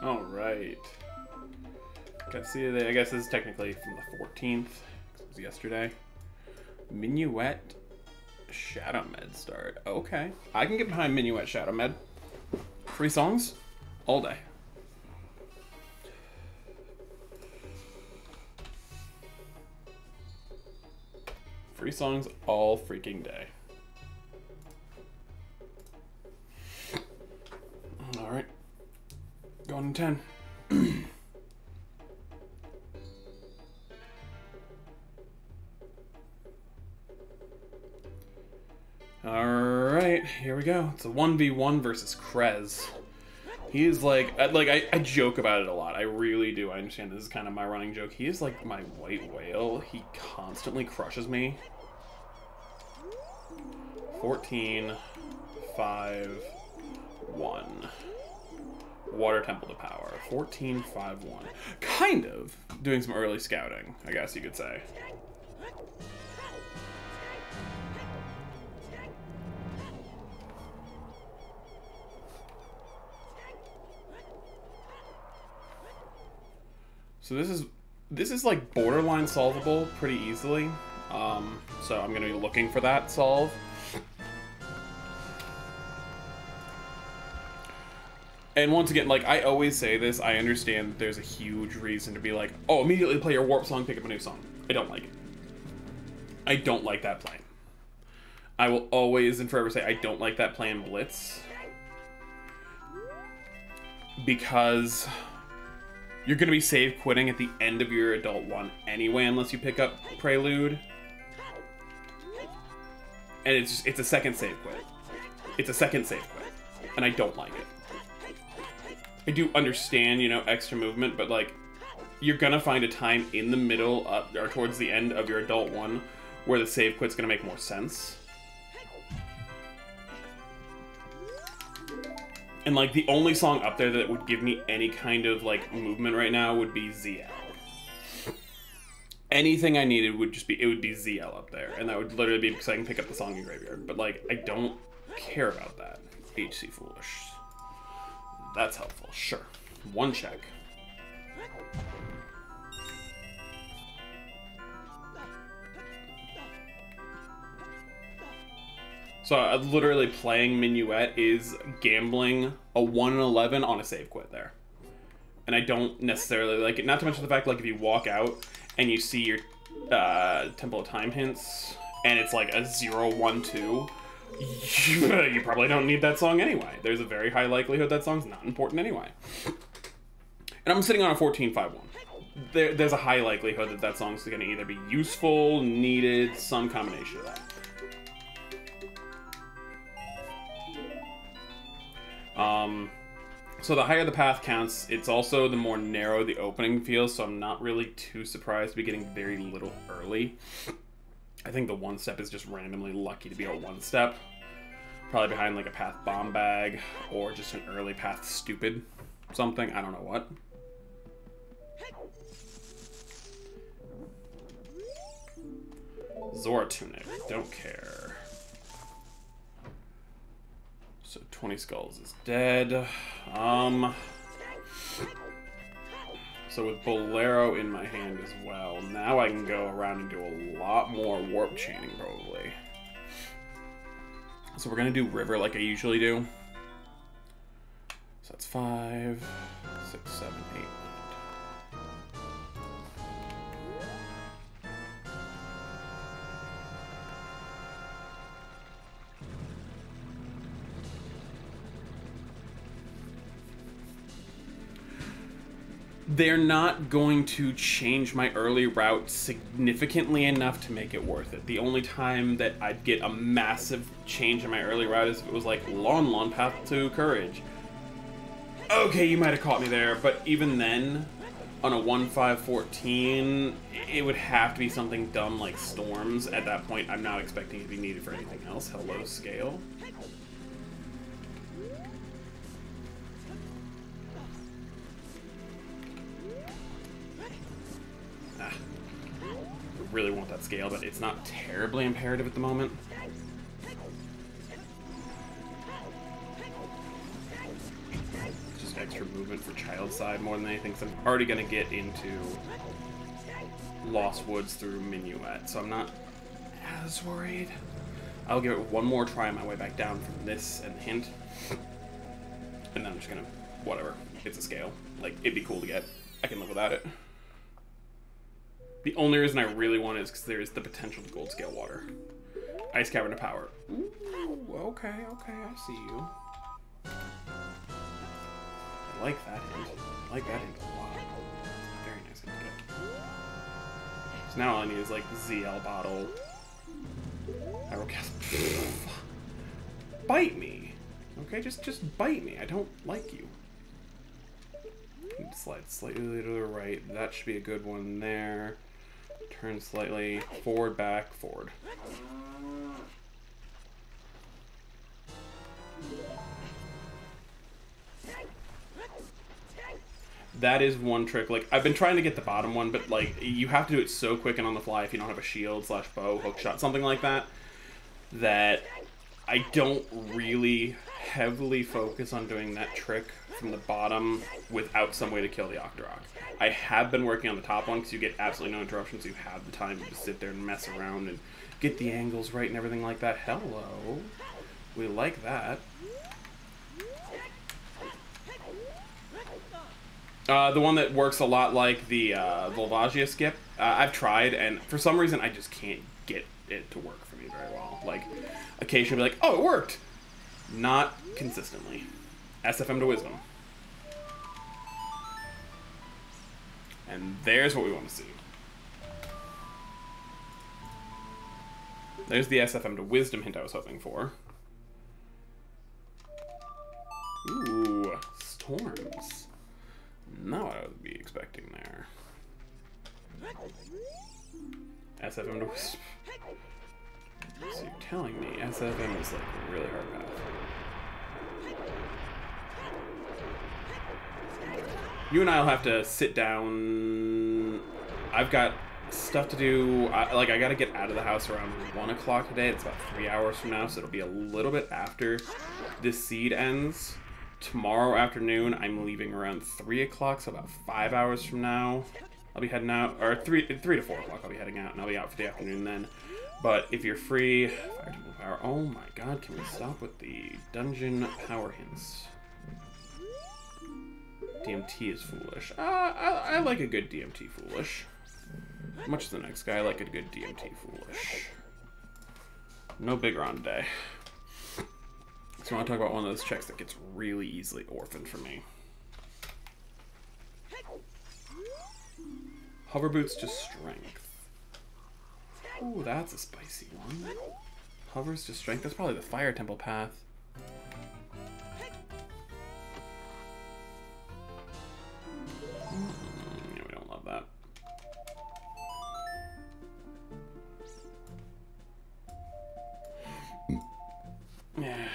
All right. Got see today. I guess this is technically from the 14th. It was yesterday. Minuet Shadow Med start. Okay. I can get behind Minuet Shadow Med. Free songs? All day. Free songs all freaking day. Alright. Going in 10. Alright, here we go. It's a 1v1 versus Krez. He is like I joke about it a lot. I really do. I understand this is kind of my running joke. He is like my white whale. He constantly crushes me. 14, 5, 1. Water Temple to power. 14, 5, 1. Kind of doing some early scouting, I guess you could say. So this is like borderline solvable pretty easily. So I'm gonna be looking for that solve. And once again, like I always say this, I understand that there's a huge reason to be like, oh, immediately play your warp song, pick up a new song. I don't like it. I don't like that plan. I will always and forever say I don't like that plan Blitz. Because you're going to be save quitting at the end of your adult one anyway, unless you pick up Prelude. And it's a second save quit. It's a second save quit. And I don't like it. I do understand, you know, extra movement, but like, you're going to find a time in the middle or towards the end of your adult one where the save quit's going to make more sense. And, like, the only song up there that would give me any kind of, like, movement right now would be ZL. Anything I needed would just be, it would be ZL up there. And that would literally be because I can pick up the song in Graveyard. But, like, I don't care about that. HC Foolish. That's helpful. Sure. One check. So literally playing Minuet is gambling a 1 in 11 on a save quit there. And I don't necessarily like it. Not to mention the fact, like, if you walk out and you see your Temple of Time hints and it's like a 0-1-2, you probably don't need that song anyway. There's a very high likelihood that song's not important anyway. And I'm sitting on a 14-5-1. There's a high likelihood that that song's going to either be useful, needed, some combination of that. So the higher the path counts, it's also the more narrow the opening feels, so I'm not really too surprised to be getting very little early. I think the one step is just randomly lucky to be a one step. Probably behind like a path bomb bag, or just an early path stupid something, I don't know what. Zora Tunic, don't care. So 20 Skulls is dead. So with Bolero in my hand as well, now I can go around and do a lot more warp chaining probably. So we're gonna do River like I usually do. So that's 5, 6, 7, 8. They're not going to change my early route significantly enough to make it worth it. The only time that I'd get a massive change in my early route is if it was like Lon Path to Courage. Okay, you might have caught me there, but even then, on a 1-5-14, it would have to be something dumb like Storms. At that point, I'm not expecting it to be needed for anything else. Hello, Scale. Really want that scale, but it's not terribly imperative at the moment. Just extra movement for child side more than anything, because I'm already going to get into Lost Woods through Minuet, so I'm not as worried. I'll give it one more try on my way back down from this and hint, and then I'm just going to, whatever, it's a scale. Like, it'd be cool to get. I can live without it. The only reason I really want it is because there is the potential to gold scale water. Ice Cavern of Power. Ooh, okay, I see you. I like that hint. I like that hint a lot. Very nice hint to get. So now all I need is like ZL bottle. Hyrocast. Bite me. Okay, just bite me. I don't like you. Slide slightly to the right. That should be a good one there. Turn slightly forward, back, forward. That is one trick. Like, I've been trying to get the bottom one, but like you have to do it so quick and on the fly if you don't have a shield slash bow, hook shot, something like that, that I don't really heavily focus on doing that trick from the bottom without some way to kill the Octorok. I have been working on the top one because you get absolutely no interruptions. So you have the time to just sit there and mess around and get the angles right and everything like that. Hello. We like that. The one that works a lot like the Volvagia skip, I've tried, and for some reason I just can't get it to work for me very well. Like, occasionally be like, oh, it worked! Not consistently. SFM to Wisdom. And there's what we want to see. There's the SFM to Wisdom hint I was hoping for. Ooh, storms. Not what I would be expecting there. SFM to Wisdom. So you're telling me SFM is like a really hard path. You and I will have to sit down. I've got stuff to do. I gotta get out of the house around 1 o'clock today. It's about 3 hours from now, so it'll be a little bit after this seed ends. Tomorrow afternoon, I'm leaving around 3 o'clock, so about 5 hours from now, I'll be heading out. Or 3 to 4 o'clock, I'll be heading out, and I'll be out for the afternoon then. But if you're free, Fire Temple Power. Oh my god, can we stop with the dungeon power hints? DMT is foolish. I like a good DMT foolish. Much as the next guy, I like a good DMT foolish. No bigger on today. So I want to talk about one of those checks that gets really easily orphaned for me. Hover boots to strength. Ooh, that's a spicy one. Hovers to strength. That's probably the Fire Temple path. Yeah, we don't love that. Yeah.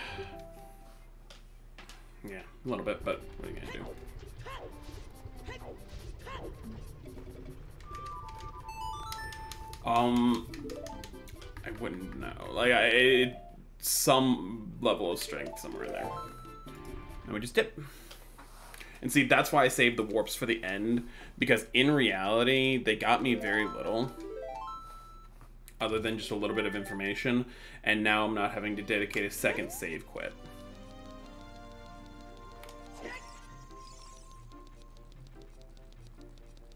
Yeah, a little bit, but what are you gonna do? I wouldn't know. Like, some level of strength somewhere in there. And we just dip. And see, that's why I saved the warps for the end, because in reality, they got me very little, other than just a little bit of information, and now I'm not having to dedicate a second save quit.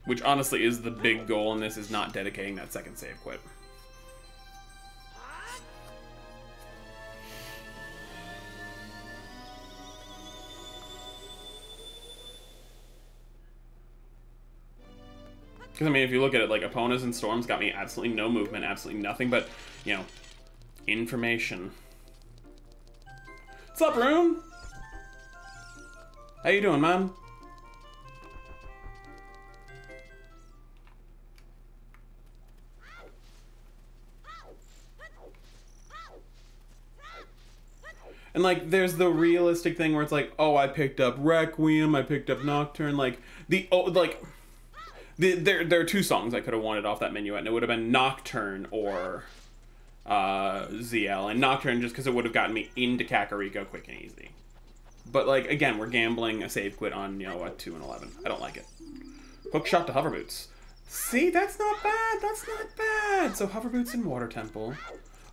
Which honestly is the big goal in this, is not dedicating that second save quit. Because, I mean, if you look at it, like, Opponents and Storms got me absolutely no movement, absolutely nothing but, you know, information. What's up, Rune? How you doing, man? And, like, there's the realistic thing where it's like, oh, I picked up Requiem, I picked up Nocturne, like, there are two songs I could have wanted off that Minuet, and it would have been Nocturne or ZL. And Nocturne just because it would have gotten me into Kakariko quick and easy. But, like, again, we're gambling a save quit on, you know, a 2 and 11. I don't like it. Hook shot to hover boots. See, that's not bad. That's not bad. So hover boots and water temple.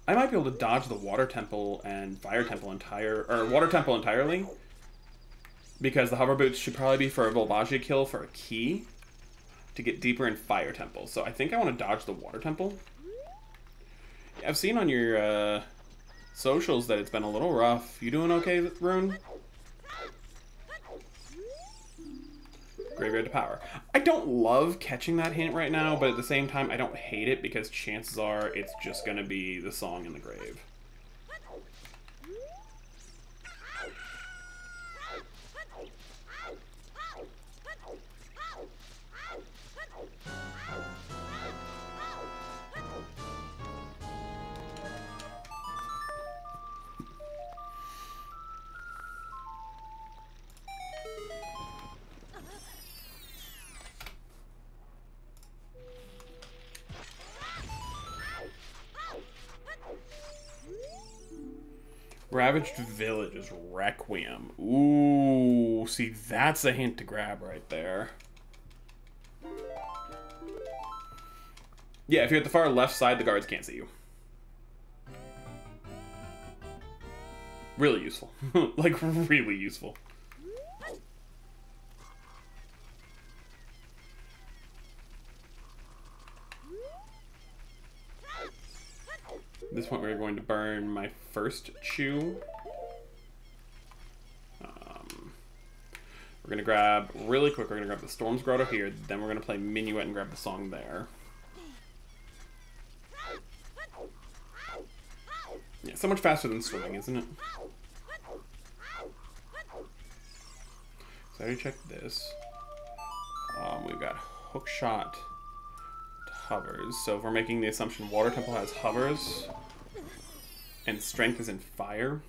I might be able to dodge the water temple and fire temple water temple entirely. Because the hover boots should probably be for a Volvagia kill for a key to get deeper in fire temple. So I think I want to dodge the water temple. Yeah, I've seen on your socials that it's been a little rough. You doing okay, Rune? Graveyard to power. I don't love catching that hint right now, but at the same time, I don't hate it because chances are it's just going to be the song in the grave. Ravaged Village's Requiem. Ooh, see, that's a hint to grab right there. Yeah, if you're at the far left side, the guards can't see you. Really useful. Like, really useful. At this point, we're going to burn my first chew. We're going to grab, really quick, we're going to grab the Storm's Grotto here, then we're going to play Minuet and grab the song there. Yeah, so much faster than swimming, isn't it? So I already checked this. We've got Hook Shot to hovers. So if we're making the assumption Water Temple has hovers and Strength is in fire,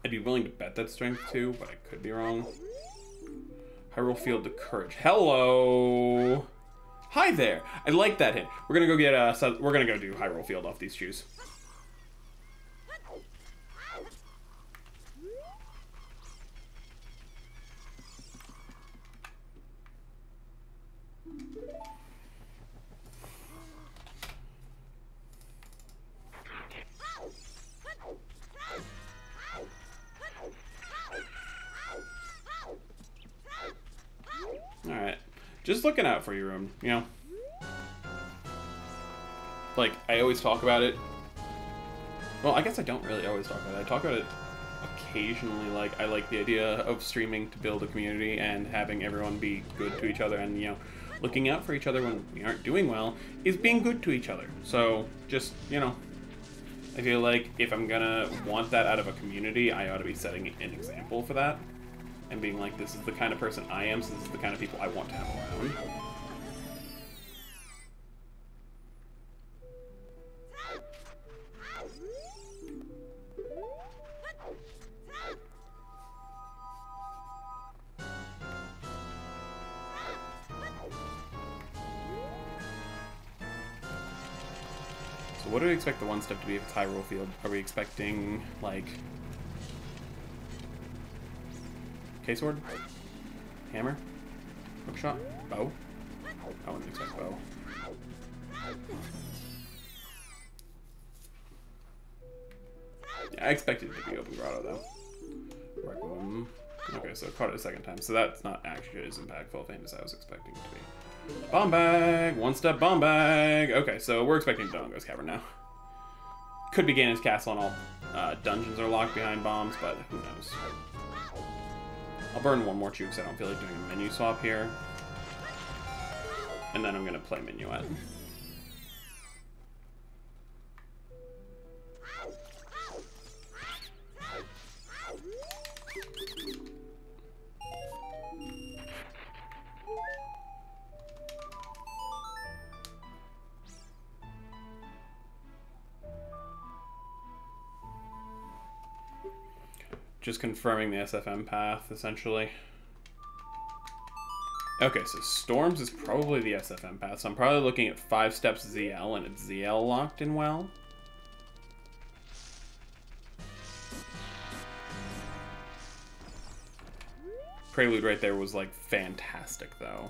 I'd be willing to bet that Strength too, but I could be wrong. Hyrule Field to Courage. Hello! Hi there! I like that hit. We're gonna go get we're gonna go do Hyrule Field off these shoes. Alright. Just looking out for you, Rune, you know? Like, I always talk about it. Well, I guess I don't really always talk about it. I talk about it occasionally. Like, I like the idea of streaming to build a community and having everyone be good to each other and, you know, looking out for each other when we aren't doing well is being good to each other. So, just, you know, I feel like if I'm gonna want that out of a community, I ought to be setting an example for that. And being like, this is the kind of person I am, so this is the kind of people I want to have around. So what do we expect the one step to be if it's Hyrule Field? Are we expecting, like... K-Sword? Hammer? Hookshot? Bow? I wouldn't expect bow. Yeah, I expected it to be open grotto though. Requiem. Okay, so caught it a second time. So that's not actually as impactful a as I was expecting it to be. Bomb bag! One step bomb bag! Okay, so we're expecting Dongo's Cavern now. Could be Ganon's Castle and all dungeons are locked behind bombs, but who knows. I'll burn one more chew because I don't feel like doing a menu swap here. And then I'm going to play Minuet. Just confirming the SFM path, essentially. Okay, so Storms is probably the SFM path, so I'm probably looking at 5 steps ZL, and it's ZL locked in well. Prelude right there was, like, fantastic, though.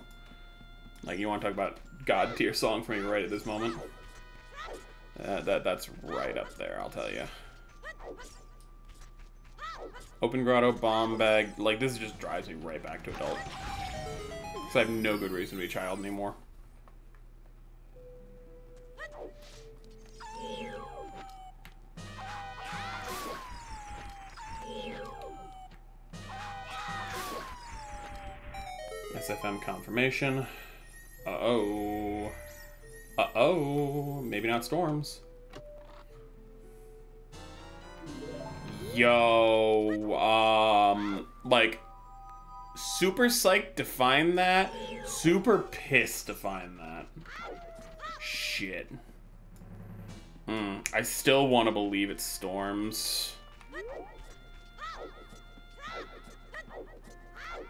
Like, you want to talk about God tier song for me right at this moment? That's right up there, I'll tell you. Open Grotto, Bomb Bag. Like, this just drives me right back to adult. Because I have no good reason to be a child anymore. SFM confirmation. Uh-oh. Uh-oh. Maybe not storms. Yo, like, super psyched to find that. Super pissed to find that. Shit. I still want to believe it's storms.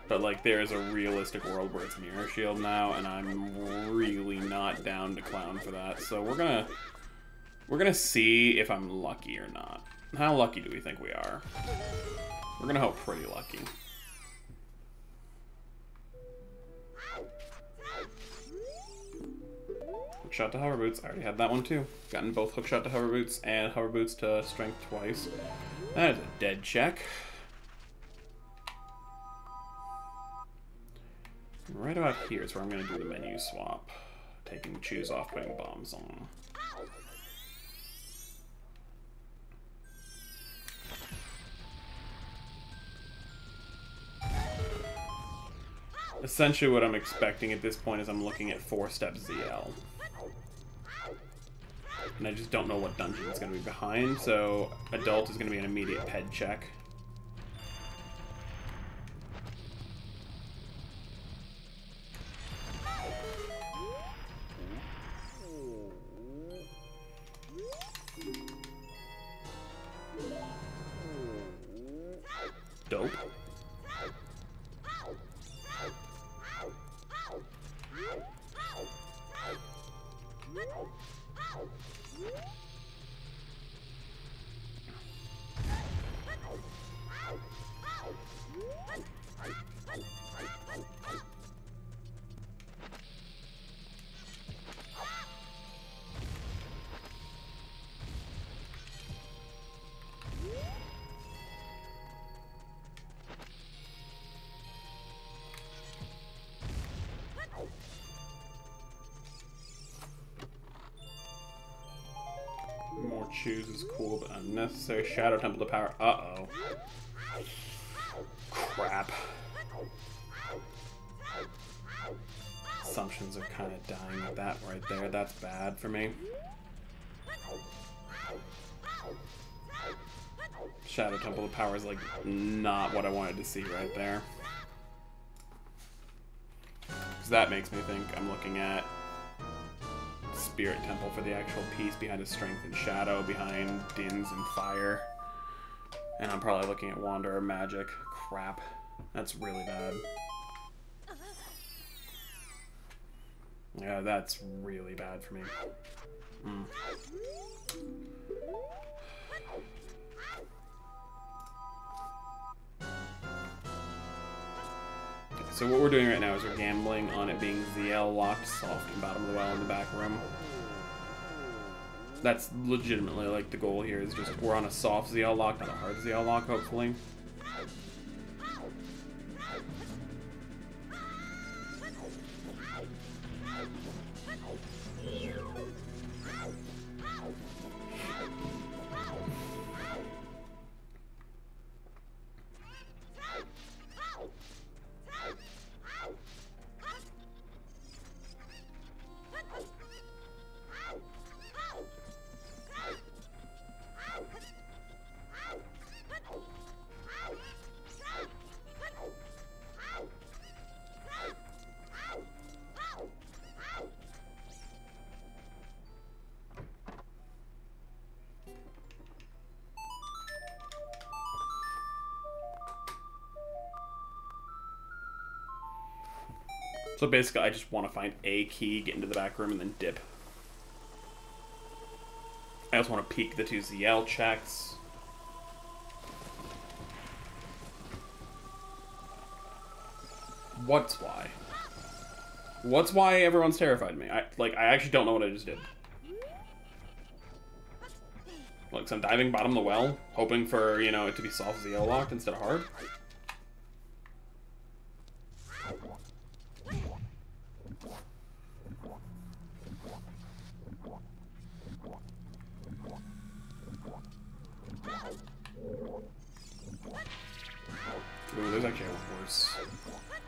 But, like, there's a realistic world where it's Mirror Shield now, and I'm really not down to clown for that. So we're gonna see if I'm lucky or not. How lucky do we think we are? We're gonna hope pretty lucky. Hookshot to hover boots. I already had that one too. Gotten both hookshot to hover boots and hover boots to strength twice. That is a dead check. Right about here is where I'm going to do the menu swap. Taking choose off, putting bombs on. Essentially what I'm expecting at this point is I'm looking at 4-step ZL. And I just don't know what dungeon is going to be behind, so adult is going to be an immediate ped check. Dope. More choose is cool, but unnecessary. Shadow Temple to power. Uh-oh. Crap. Assumptions are kind of dying with that right there. That's bad for me. Shadow Temple to power is like not what I wanted to see right there. Because that makes me think I'm looking at Spirit Temple for the actual piece behind his strength and shadow, behind Dins and fire. And I'm probably looking at Wanderer magic. Crap. That's really bad. Yeah, that's really bad for me. So what we're doing right now is we're gambling on it being ZL locked soft and bottom of the well in the back room. That's legitimately like the goal here, is just we're on a soft ZL lock, not a hard ZL lock, hopefully. So basically, I just want to find a key, get into the back room, and then dip. I also want to peek the 2 ZL checks. What's why? What's why everyone's terrified of me? I actually don't know what I just did. Like, so I'm diving bottom of the well, hoping for, you know, it to be soft ZL locked instead of hard. Ooh, there's actually worse.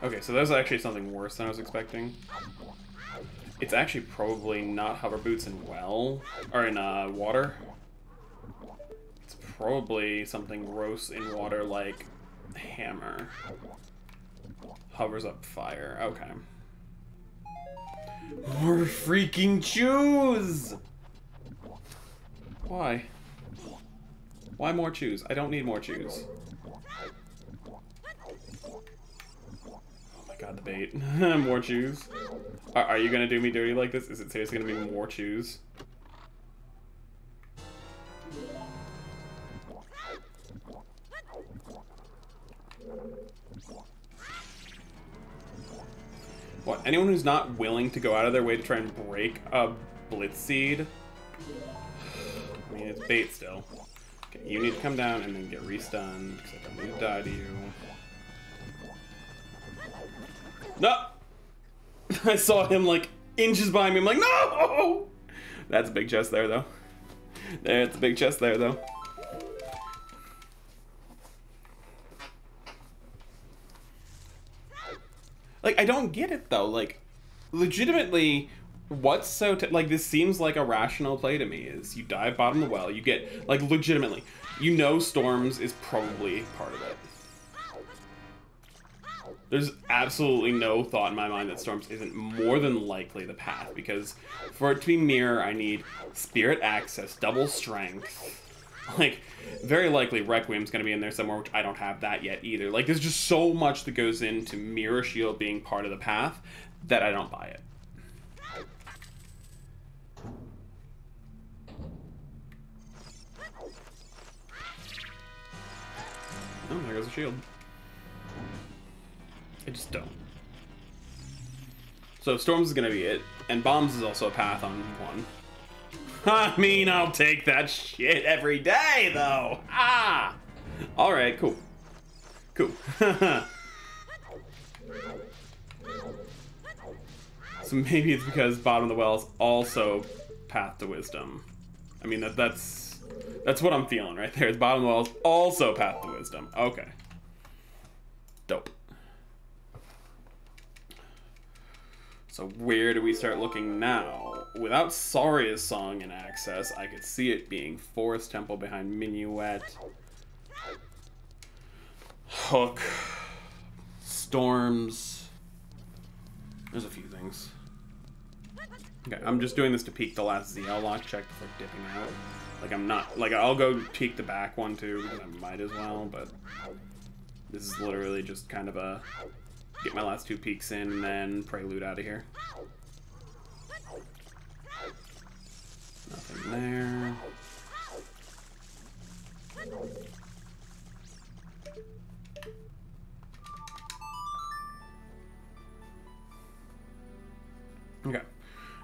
Okay, so there's actually something worse than I was expecting. It's actually probably not hover boots in well, or in water. It's probably something gross in water like hammer. Hovers up fire, okay. More freaking choose! Why? Why more choose? I don't need more choose. God, the bait. More choose. Are you gonna do me dirty like this? Is it seriously gonna be more choose? What? Anyone who's not willing to go out of their way to try and break a blitz seed? I mean, it's bait still. Okay, you need to come down and then get restunned because I don't need to die to you. No! I saw him like inches behind me. I'm like, no! That's a big chest there, though. There's a big chest there, though. Like, I don't get it, though. Like, legitimately, what's so... like, this seems like a rational play to me, is you dive bottom of the well, you get... like, legitimately, you know Storms is probably part of it. There's absolutely no thought in my mind that Storms isn't more than likely the path, because for it to be mirror, I need spirit access, double strength. Like, very likely Requiem's going to be in there somewhere, which I don't have that yet either. Like, there's just so much that goes into mirror shield being part of the path that I don't buy it. Oh, there goes the shield. I just don't. So Storms is gonna be it, and Bombs is also a path on one. I mean, I'll take that shit every day, though. Ah! Alright, cool. Cool. So maybe it's because bottom of the well is also path to wisdom. I mean, that's what I'm feeling right there. It's bottom of the well is also path to wisdom. Okay. Dope. So where do we start looking now? Without Saria's song in access, I could see it being Forest Temple behind Minuet. Hook. Storms. There's a few things. Okay, I'm just doing this to peek the last ZL lock check before dipping out. Like, I'm not... like, I'll go peek the back one too, because I might as well, but... this is literally just kind of a... get my last two peeks in and then prelude out of here. Nothing there. Okay.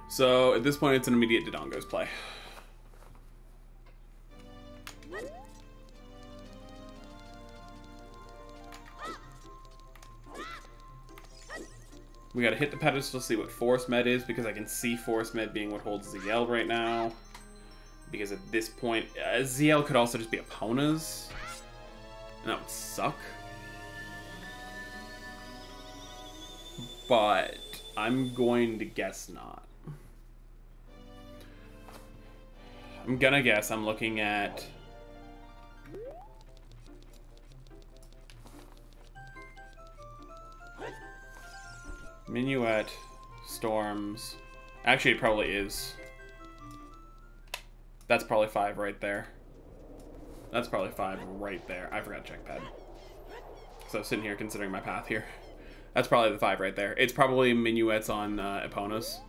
So at this point it's an immediate Dodongo's play. We gotta hit the pedestal, see what Force Med is, because I can see Force Med being what holds ZL right now. Because at this point, ZL could also just be Epona's, and that would suck. But I'm going to guess not. I'm gonna guess I'm looking at... Minuet, Storms. Actually, it probably is. That's probably 5 right there. That's probably 5 right there. I forgot to check pad. So sitting here considering my path here. That's probably the 5 right there. It's probably Minuet's on Epona's.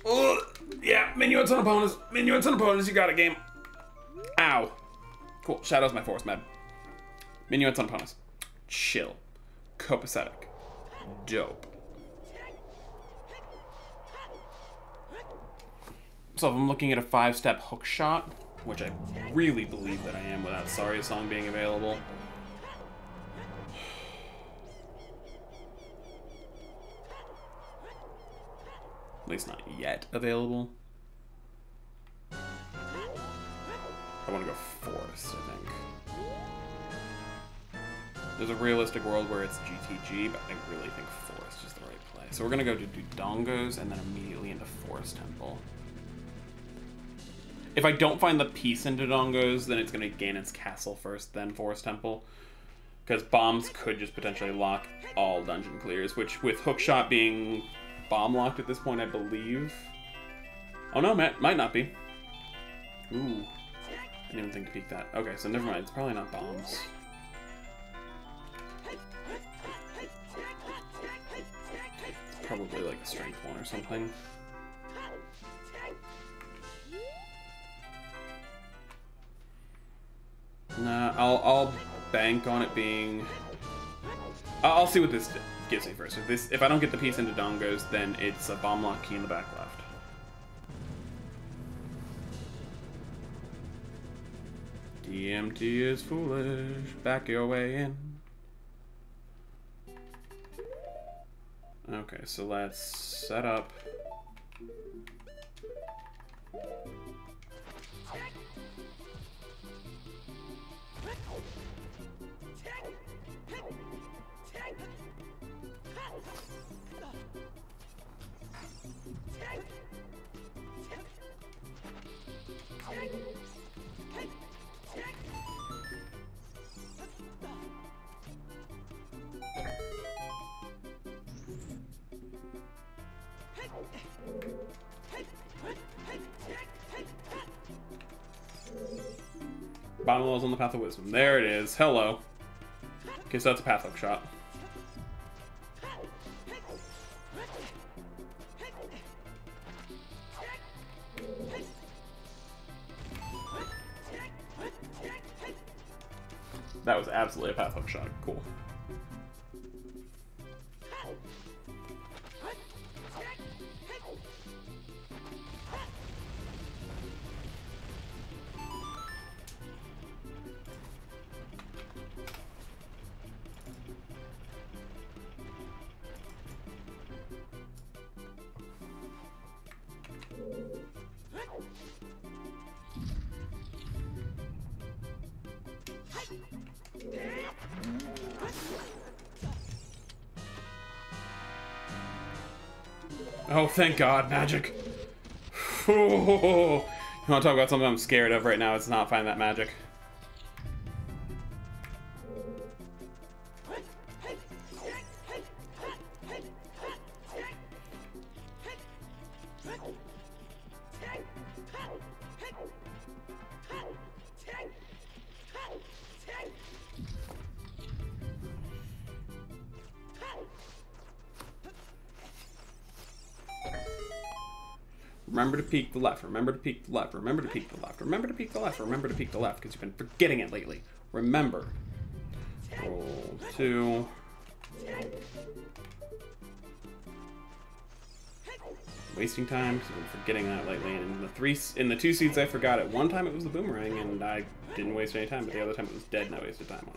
Oh, yeah, Minuet's on Epona's. Minuet's on Epona's. You got it, game. Ow. Cool. Shadow's my force med. Minuet's on opponents. Chill. Copacetic. Dope. So if I'm looking at a 5-step hook shot, which I really believe that I am without Sorry Song being available. At least not yet available. I want to go Forest, I think. There's a realistic world where it's GTG, but I really think Forest is the right play. So we're going to go to Dodongos and then immediately into Forest Temple. If I don't find the piece in Dodongos, then it's going to be Ganon's Castle first, then Forest Temple. Because bombs could just potentially lock all dungeon clears, which with Hookshot being bomb locked at this point, I believe. Oh no, might not be. Ooh. I didn't even think to peek that. Okay, so never mind. It's probably not bombs. It's probably like a strength one or something. Nah, I'll bank on it being... I'll see what this gives me first. If I don't get the piece into Dongos, then it's a bomb lock key in the back left. DMT is foolish. Back your way in. Okay, so let's set up. Bottom levels on the Path of Wisdom. There it is. Hello. Okay, so that's a Path Hook shot. That was absolutely a Path Hook shot. Cool. Oh, thank God, magic. You want to talk about something I'm scared of right now? It's not finding that magic. Remember to peek the left, remember to peek the left, remember to peek the left, remember to peek the left, remember to peek the left, because you've been forgetting it lately. Remember. Roll 2. Wasting time, because I've been forgetting that lately. And in the 2 seeds I forgot it. One time it was the boomerang, and I didn't waste any time, but the other time it was dead and I wasted time on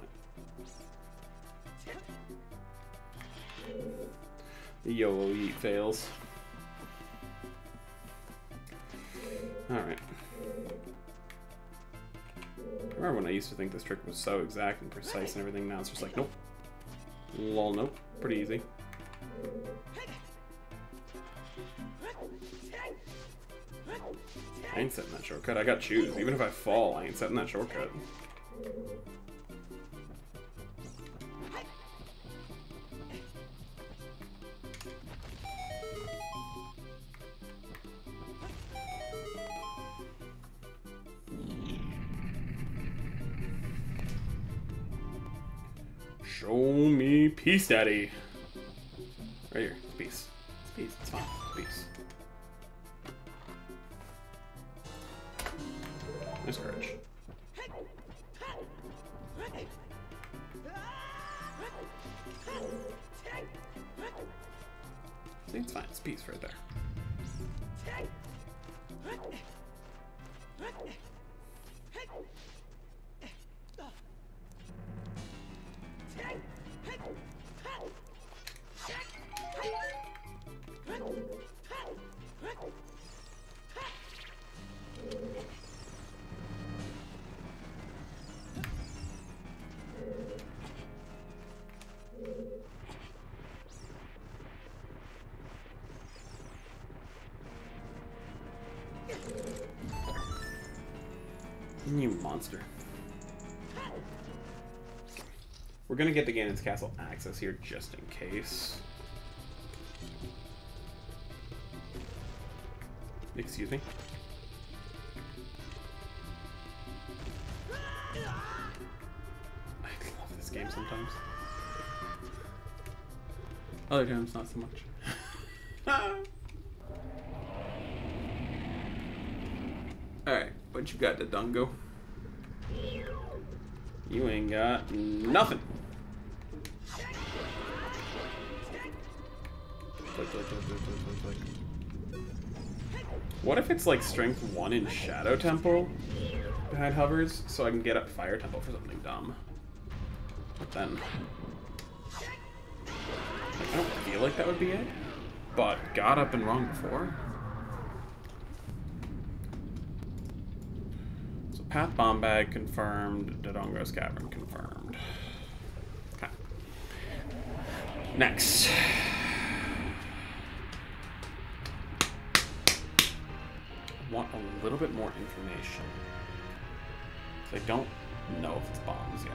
it. The YOLO yeet fails. Alright. I remember when I used to think this trick was so exact and precise and everything, now it's just like, nope. Lol, nope. Pretty easy. I ain't setting that shortcut. I got choose. Even if I fall, I ain't setting that shortcut. Show me peace, daddy. Right here. It's peace. It's peace. It's fine. It's peace. Nice courage. See, it's fine. It's peace right there. You monster. We're gonna get the Ganon's Castle access here just in case. Excuse me. I love this game sometimes. Other times, not so much. Alright, what you got, Dodongo? You ain't got nothing. What if it's like strength 1 in Shadow Temple behind hovers, so I can get up Fire Temple for something dumb? But then I don't feel like that would be it, but got up and wrong before. So Path Bomb Bag confirmed, Dodongo's Cavern confirmed. Okay. Next. Want a little bit more information. I don't know if it's bombs yet.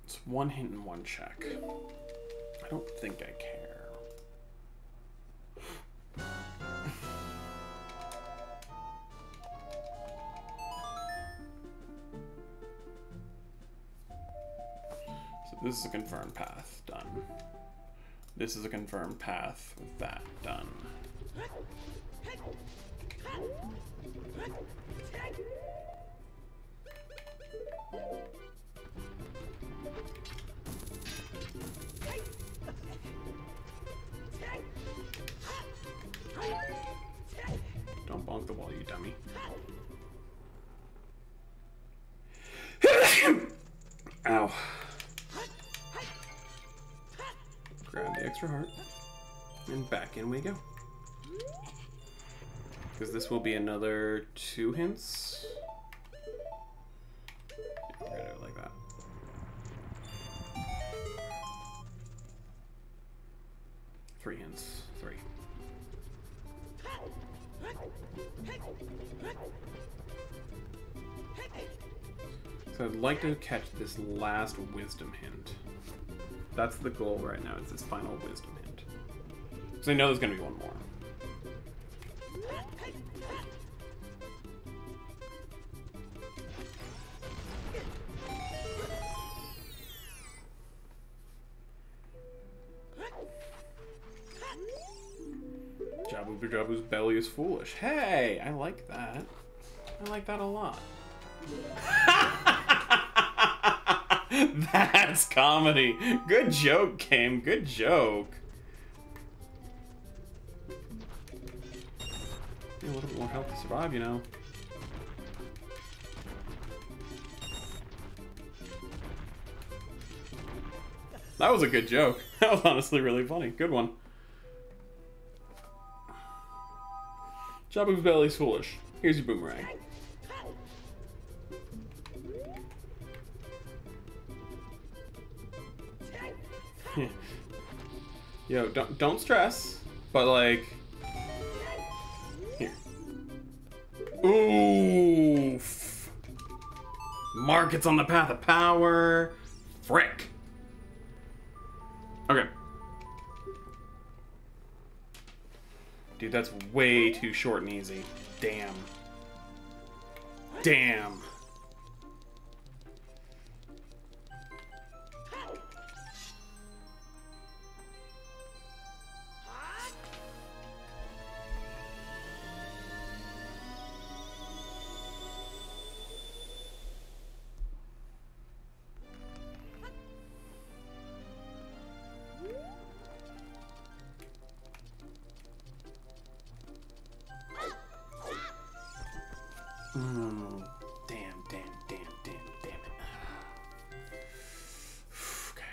It's one hint and one check. I don't think I care. This is a confirmed path, done. This is a confirmed path with that, done. Don't bonk the wall, you dummy. Ow. Grab the extra heart, and back in we go. Because this will be another 2 hints. We're gonna do it like that. Three hints. 3. So I'd like to catch this last wisdom hint. That's the goal right now, it's this final wisdom hint. Because I know there's going to be one more. Jabu's belly is foolish. Hey, I like that. I like that a lot. That's comedy. Good joke, Game. Good joke. A little bit more health to survive, you know. That was a good joke. That was honestly really funny. Good one. Jabu's belly's foolish. Here's your boomerang. Yo, don't stress, but like, here. Oof. Markets on the path of power. Frick. Okay. Dude, that's way too short and easy. Damn. Damn. Damn, damn, damn, damn, damn it. Okay.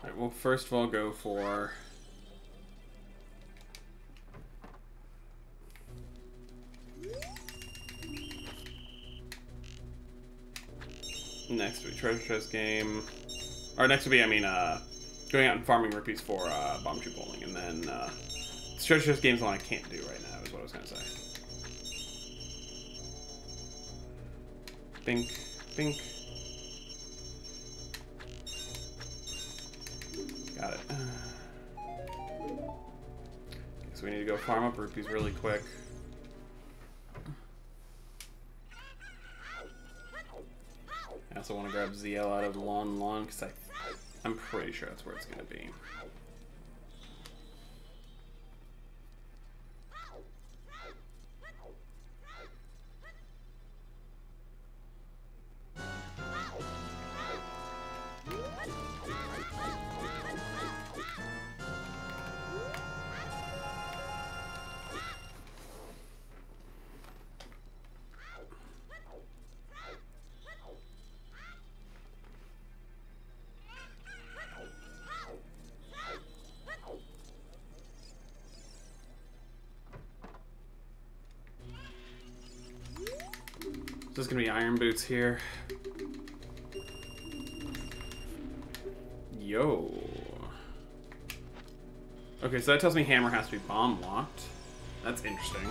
Alright, well, first of all, go for... Next would be treasure chest game. Or next would be, I mean, going out and farming rupees for bomb shoe bowling. And then this treasure chest game's the one I can't do right now, is what I was going to say. Bink, bink. Got it. So we need to go farm up rupees really quick. I also want to grab ZL out of Lon because I'm pretty sure that's where it's going to be. There's gonna be iron boots here. Yo. Okay, so that tells me hammer has to be bomb locked. That's interesting.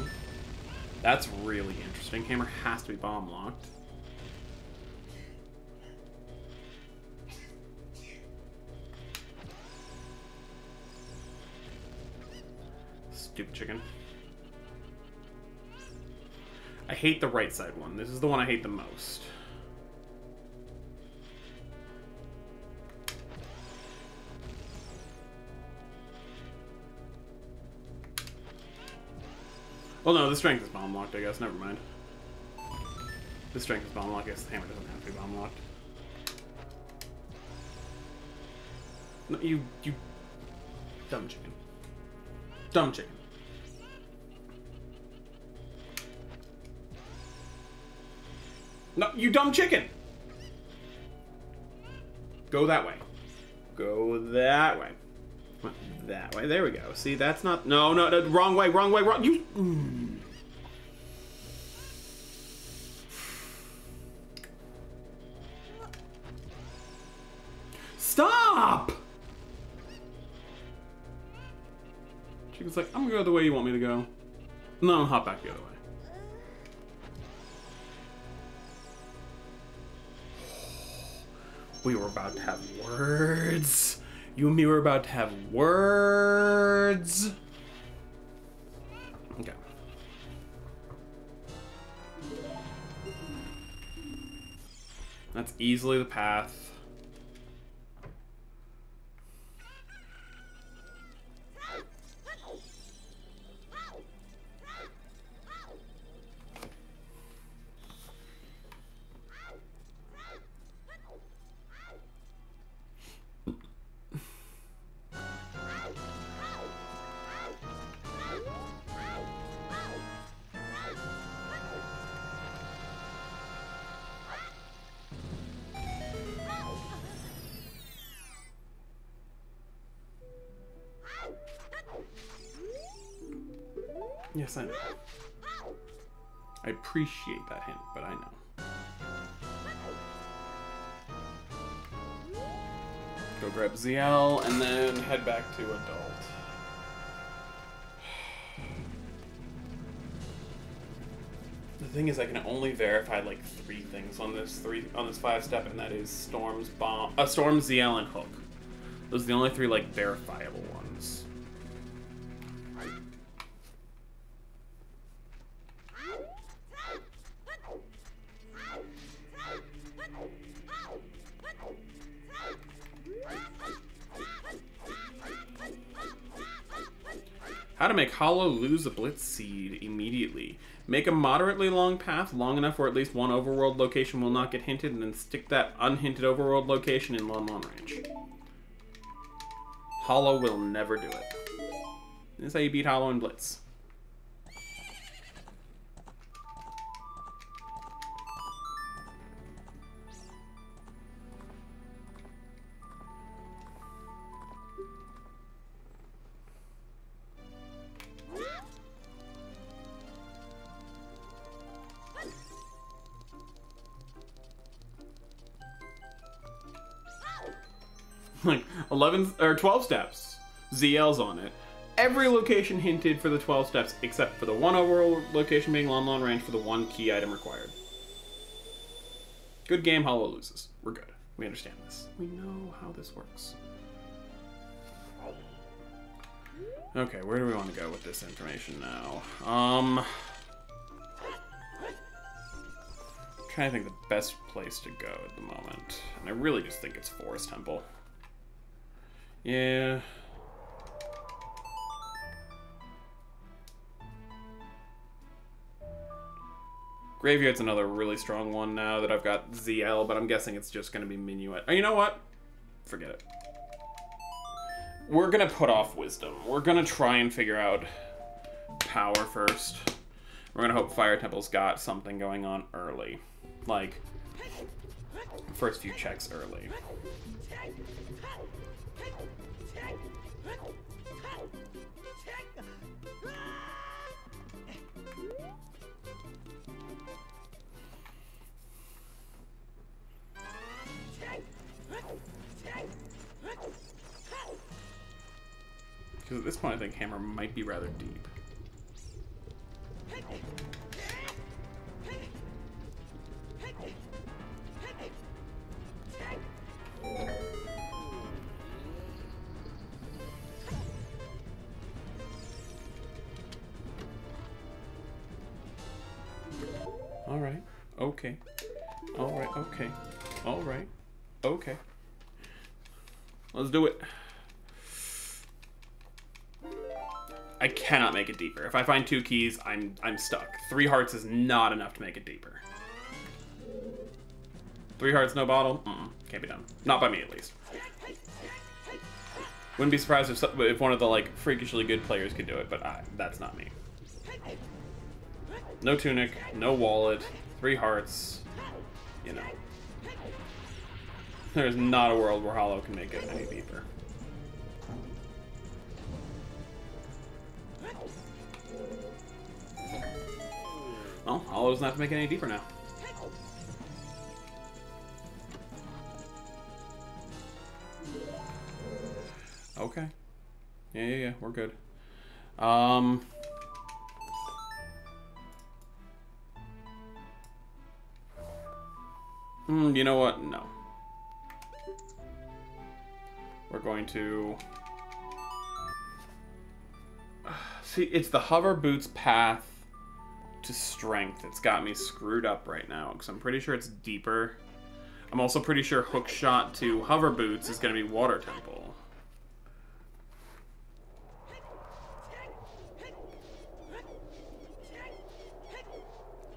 That's really interesting. Hammer has to be bomb locked. Stupid chicken. I hate the right side one. This is the one I hate the most. Well, no, the strength is bomb locked, I guess. Never mind. The strength is bomb locked. I guess the hammer doesn't have to be bomb locked. No, you dumb chicken. Dumb chicken. No, you dumb chicken! Go that way. Go that way. That way. There we go. See, that's not... No, no, no. Wrong way, wrong way, wrong... You... Stop! Chicken's like, I'm gonna go the way you want me to go. No, I'll hop back the other way. We were about to have words. You and me were about to have words. Okay. That's easily the path. Yes, I know. I appreciate that hint, but I know. Go grab ZL and then head back to adult. The thing is, I can only verify like 3 things on this 5-step, and that is Storm, ZL, and Hook. Those are the only 3 like verifiable ones. How to make Hollow lose a Blitz Seed immediately. Make a moderately long path, long enough where at least one overworld location will not get hinted, and then stick that unhinted overworld location in long range. Hollow will never do it. This is how you beat Hollow and Blitz. Like 11 or 12 steps. ZL's on it. Every location hinted for the 12 steps except for the one overworld location being long range for the one key item required. Good game, Hollow loses. We're good. We understand this. We know how this works. Okay, where do we want to go with this information now? I'm trying to think the best place to go at the moment. And I really just think it's Forest Temple. Yeah. Graveyard's another really strong one now that I've got ZL, but I'm guessing it's just going to be Minuet. Oh, you know what? Forget it. We're going to put off Wisdom. We're going to try and figure out Power first. We're going to hope Fire Temple's got something going on early. Like, first few checks early. Because at this point I think Hammer might be rather deep. Alright, okay. Alright, okay. Alright, okay. Let's do it. I cannot make it deeper. If I find 2 keys, I'm stuck. 3 hearts is not enough to make it deeper. 3 hearts, no bottle? Can't be done. Not by me, at least. Wouldn't be surprised if one of the, like, freakishly good players could do it, but that's not me. No tunic, no wallet, 3 hearts, you know. There's not a world where Hollow can make it any deeper. Well, Hollow doesn't have to make it any deeper now. Okay. Yeah, we're good. You know what? No. We're going to... See, it's the hover boots path to strength that's got me screwed up right now, because I'm pretty sure it's deeper. I'm also pretty sure hook shot to hover boots is going to be Water Temple.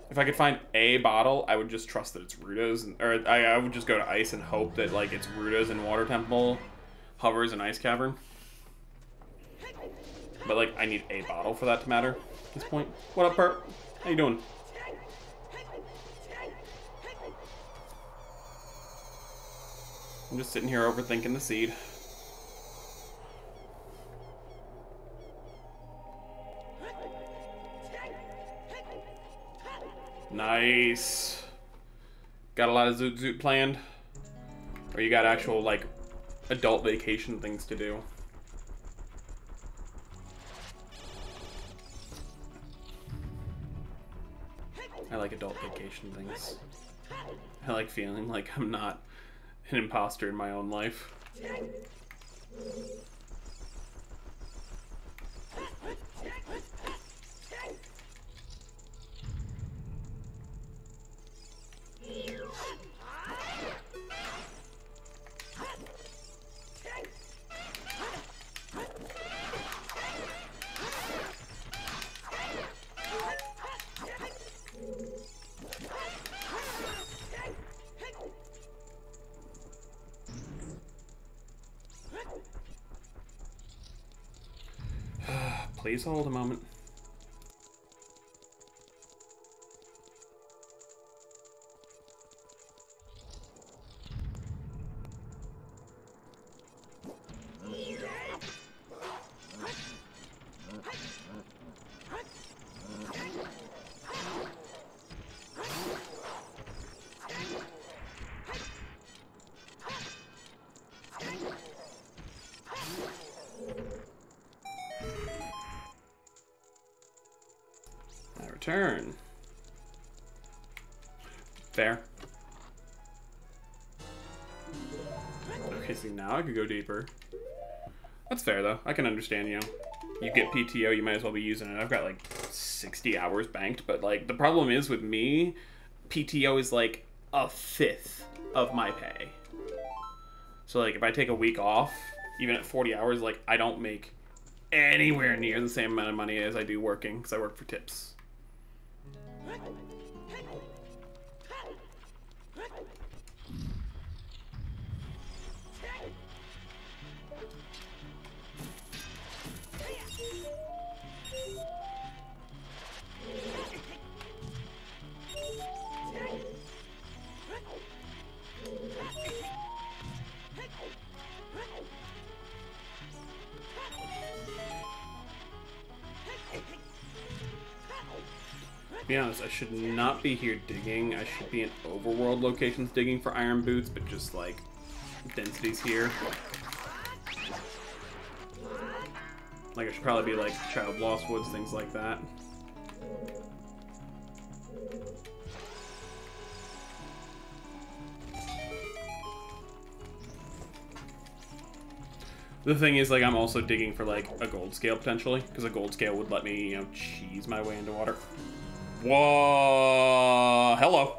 If I could find a bottle, I would just trust that it's Rudo's, or I would just go to Ice and hope that like it's Rudo's and Water Temple, Hovers and Ice Cavern. But like, I need a bottle for that to matter at this point. What up, Perp? How you doing? I'm just sitting here overthinking the seed. Nice. Got a lot of Zoot Zoot planned? Or you got actual, like, adult vacation things to do? I like adult vacation things. I like feeling like I'm not an imposter in my own life. Please hold a moment. Turn. Fair. Okay, see, now I could go deeper. That's fair, though. I can understand, you know. You get PTO, you might as well be using it. I've got, like, 60 hours banked, but, like, the problem is with me, PTO is, like, a fifth of my pay. So, like, if I take a week off, even at 40 hours, like, I don't make anywhere near the same amount of money as I do working, because I work for tips. To be honest, I should not be here digging. I should be in overworld locations digging for iron boots, but just like densities here. Like I should probably be like Child Lost Woods, things like that. The thing is, like, I'm also digging for like a gold scale potentially, because a gold scale would let me, you know, cheese my way into water. Whoa! Hello.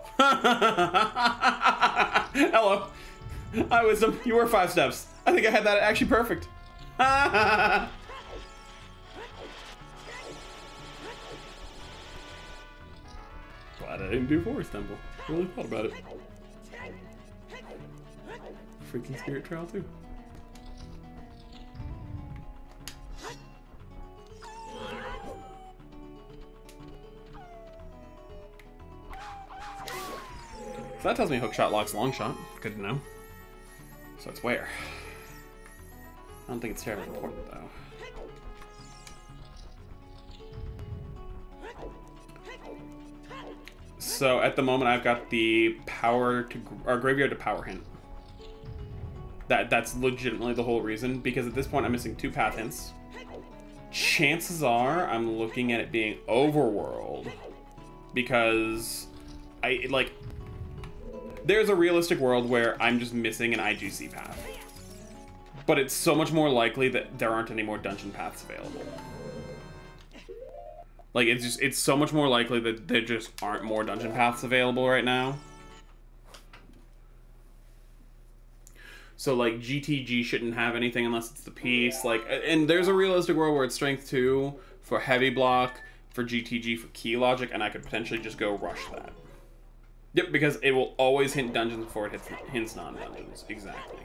Hello. I was. You were 5 steps. I think I had that actually perfect. Glad I didn't do Forest Temple. Really thought about it. Freaking Spirit Trail too. So that tells me hookshot locks long shot. Good to know. So it's where? I don't think it's terribly important though. So at the moment I've got the power to, or graveyard to power hint. That's legitimately the whole reason, because at this point I'm missing 2 path hints. Chances are I'm looking at it being overworld, because there's a realistic world where I'm just missing an IGC path. But it's so much more likely that there aren't any more dungeon paths available. Like, it's so much more likely that there just aren't more dungeon paths available right now. So, like, GTG shouldn't have anything unless it's the piece. Like, and there's a realistic world where it's strength 2 for heavy block, for GTG for key logic, and I could potentially just go rush that. Yep, because it will always hint dungeons before it hints non-dungeons. Exactly.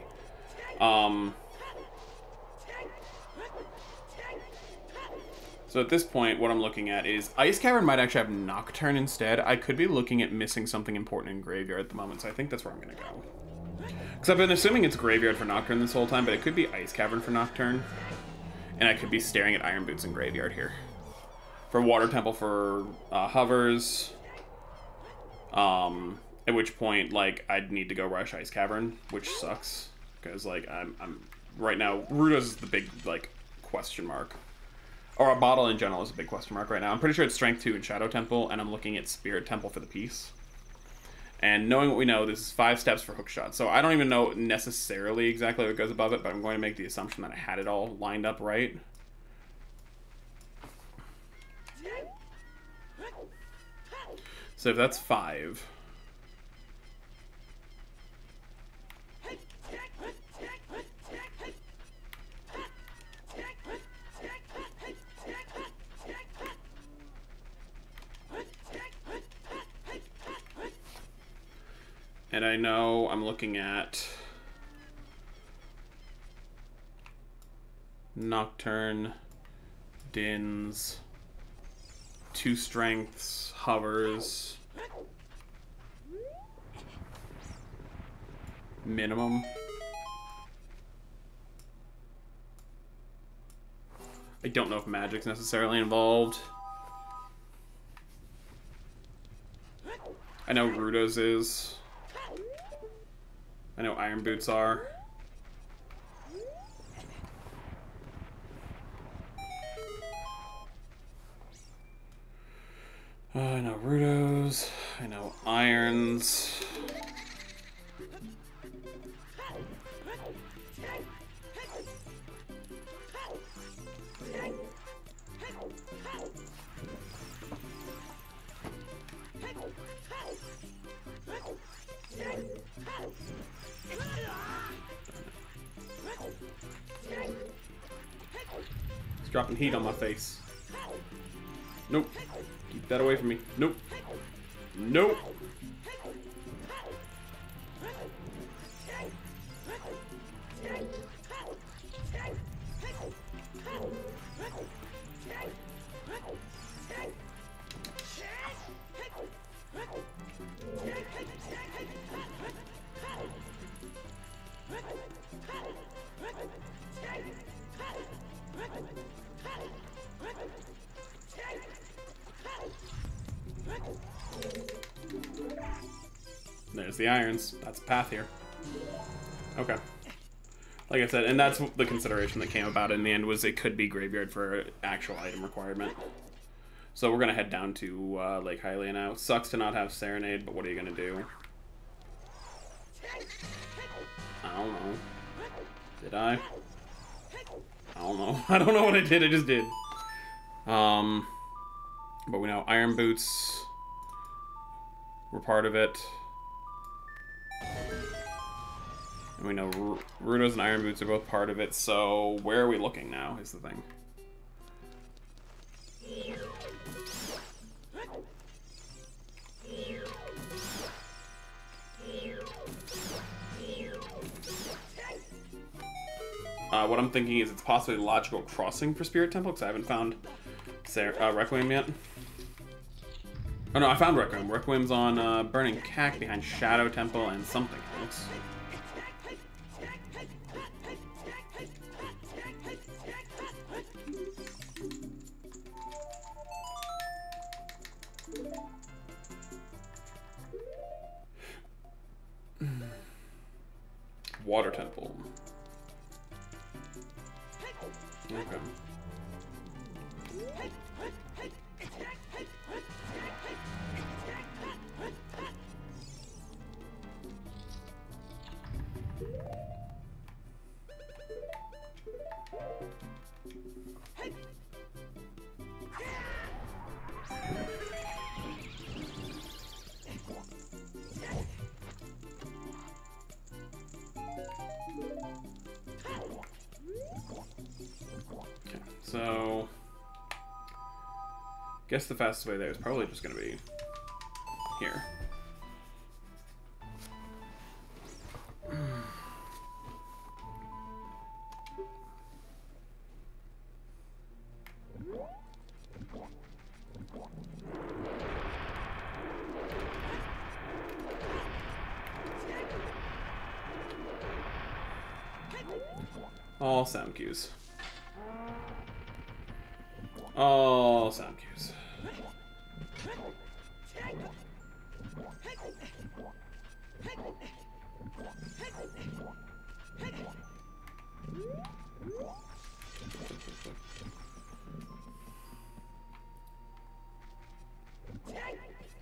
So at this point, what I'm looking at is Ice Cavern might actually have Nocturne instead. I could be looking at missing something important in Graveyard at the moment, so I think that's where I'm going to go. Because I've been assuming it's Graveyard for Nocturne this whole time, but it could be Ice Cavern for Nocturne. And I could be staring at Iron Boots in Graveyard here. For Water Temple for hovers. At which point, like, I'd need to go rush Ice Cavern, which sucks. Because, like, I'm right now, Rudos is the big, like, question mark. Or a bottle in general is a big question mark right now. I'm pretty sure it's Strength 2 in Shadow Temple, and I'm looking at Spirit Temple for the piece. And knowing what we know, this is 5 steps for hookshot. So I don't even know necessarily exactly what goes above it, but I'm going to make the assumption that I had it all lined up right. So if that's 5... And I know I'm looking at Nocturne, Dins. 2 strengths. Hovers. Minimum. I don't know if magic's necessarily involved. I know Rudo's is. I know Iron Boots are. I know Rudo's. I know Irons. It's dropping heat on my face. Nope. Keep that away from me. Nope. Nope. There's the irons. That's a path here. Okay. Like I said, and that's the consideration that came about in the end, was it could be graveyard for actual item requirement. So we're gonna head down to Lake Hylia now. Sucks to not have Serenade, but what are you gonna do? I don't know. Did I? I don't know. I don't know what I did. I just did. But we know Iron Boots were part of it. And we know Rudo's and Iron Boots are both part of it, so where are we looking now is the thing. What I'm thinking is it's possibly a logical crossing for Spirit Temple, because I haven't found Requiem yet. Oh no, I found Requiem. Requiem's on Burning Cack behind Shadow Temple and something else. Water Temple. Okay. So, guess the fastest way there is probably just going to be here. All sound cues. All sound cues.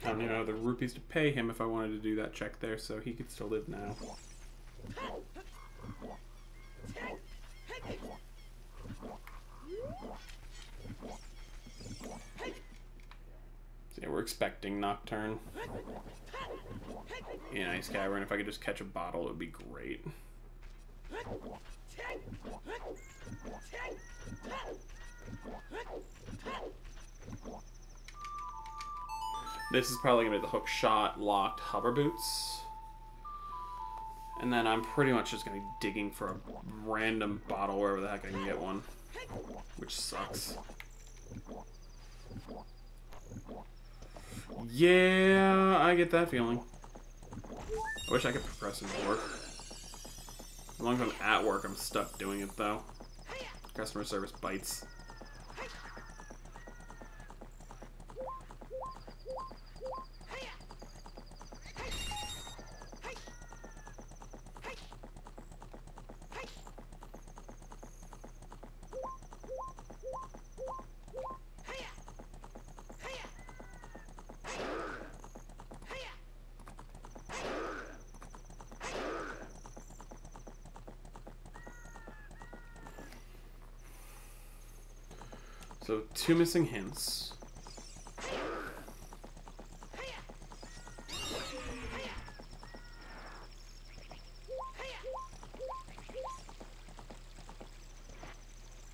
I don't even know the rupees to pay him if I wanted to do that check there, so he could still live now. So yeah, we're expecting Nocturne. In Ice Cavern, if I could just catch a bottle, it would be great. This is probably going to be the hook shot, locked hover boots. And then I'm pretty much just going to be digging for a random bottle wherever the heck I can get one. Which sucks. Yeah, I get that feeling. I wish I could progressive work. As long as I'm at work, I'm stuck doing it, though. Customer service bites. So, 2 missing hints.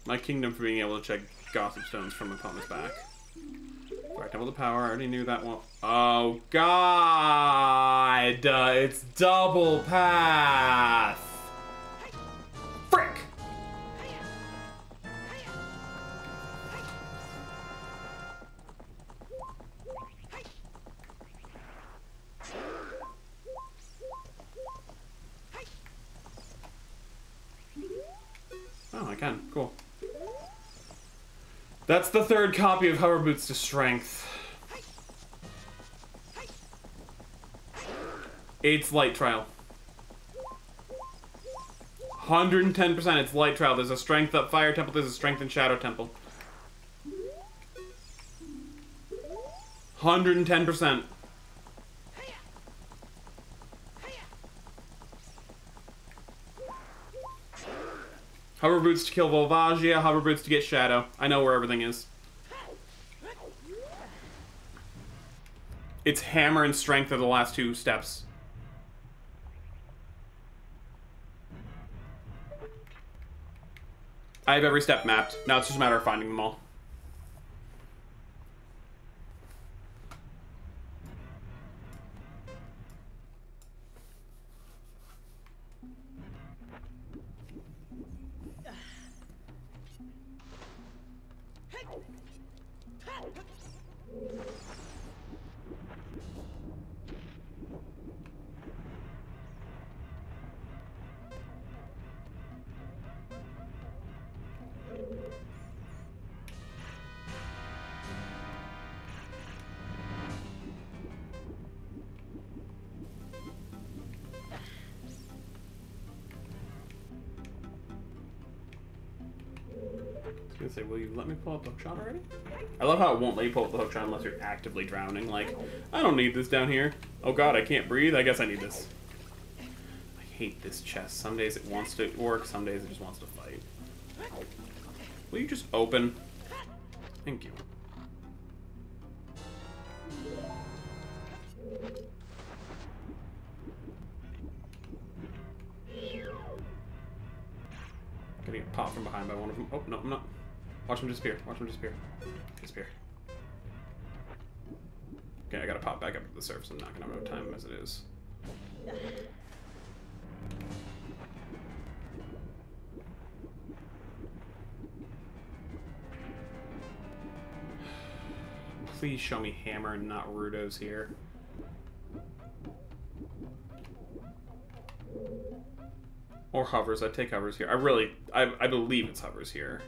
My kingdom for being able to check gossip stones from opponent's back. Alright, double the power. I already knew that one. Oh, God! It's double path! Frick! Oh, I can. Cool. That's the 3rd copy of Hover Boots to Strength. It's Light Trial. 110% it's Light Trial. There's a Strength up Fire Temple, there's a Strength in Shadow Temple. 110%. Hover Boots to kill Volvagia, Hover Boots to get Shadow. I know where everything is. It's Hammer and Strength are the last 2 steps. I have every step mapped. Now it's just a matter of finding them all. I was gonna say, will you let me pull up the hook shot already? I love how it won't let you pull up the hook shot unless you're actively drowning. Like, I don't need this down here. Oh god, I can't breathe. I guess I need this. I hate this chest. Some days it wants to work, some days it just wants to fight. Will you just open? Thank you. Gonna get popped from behind by one of them. Oh, no, I'm not. Watch him disappear. Watch him disappear. Disappear. Okay, I gotta pop back up to the surface. I'm not gonna have no time as it is. Please show me Hammer and not Rudo's here. Or Hovers. I'd take Hovers here. I believe it's Hovers here.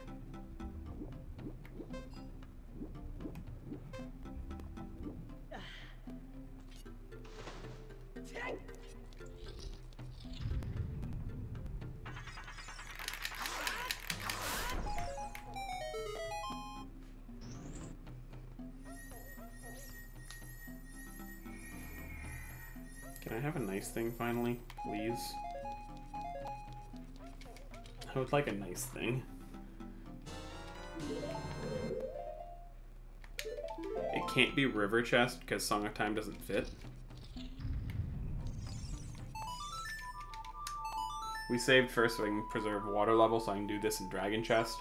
Can I have a nice thing finally, please? I would like a nice thing. It can't be River Chest because Song of Time doesn't fit. We saved first so I can preserve water level so I can do this in Dragon Chest.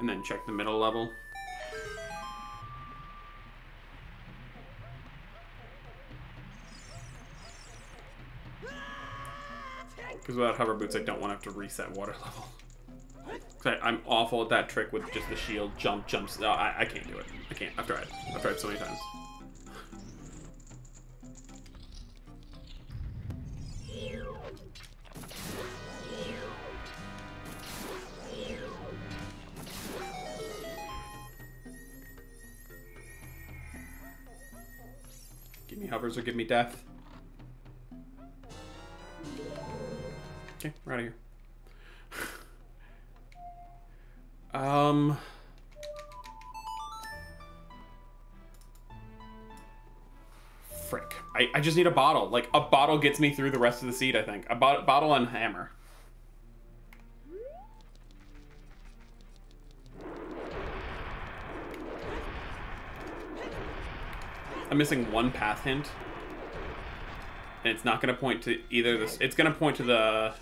And then check the middle level. Because without Hover Boots, I don't want to have to reset water level. I'm awful at that trick with just the shield jumps. No, I can't do it. I can't. I've tried. I've tried so many times. Give me hovers or give me death. Okay, we're out of here. Frick. I just need a bottle. Like, a bottle gets me through the rest of the seed, I think. A bottle and hammer. I'm missing one path hint. And it's not going to point to either this. It's going to point to the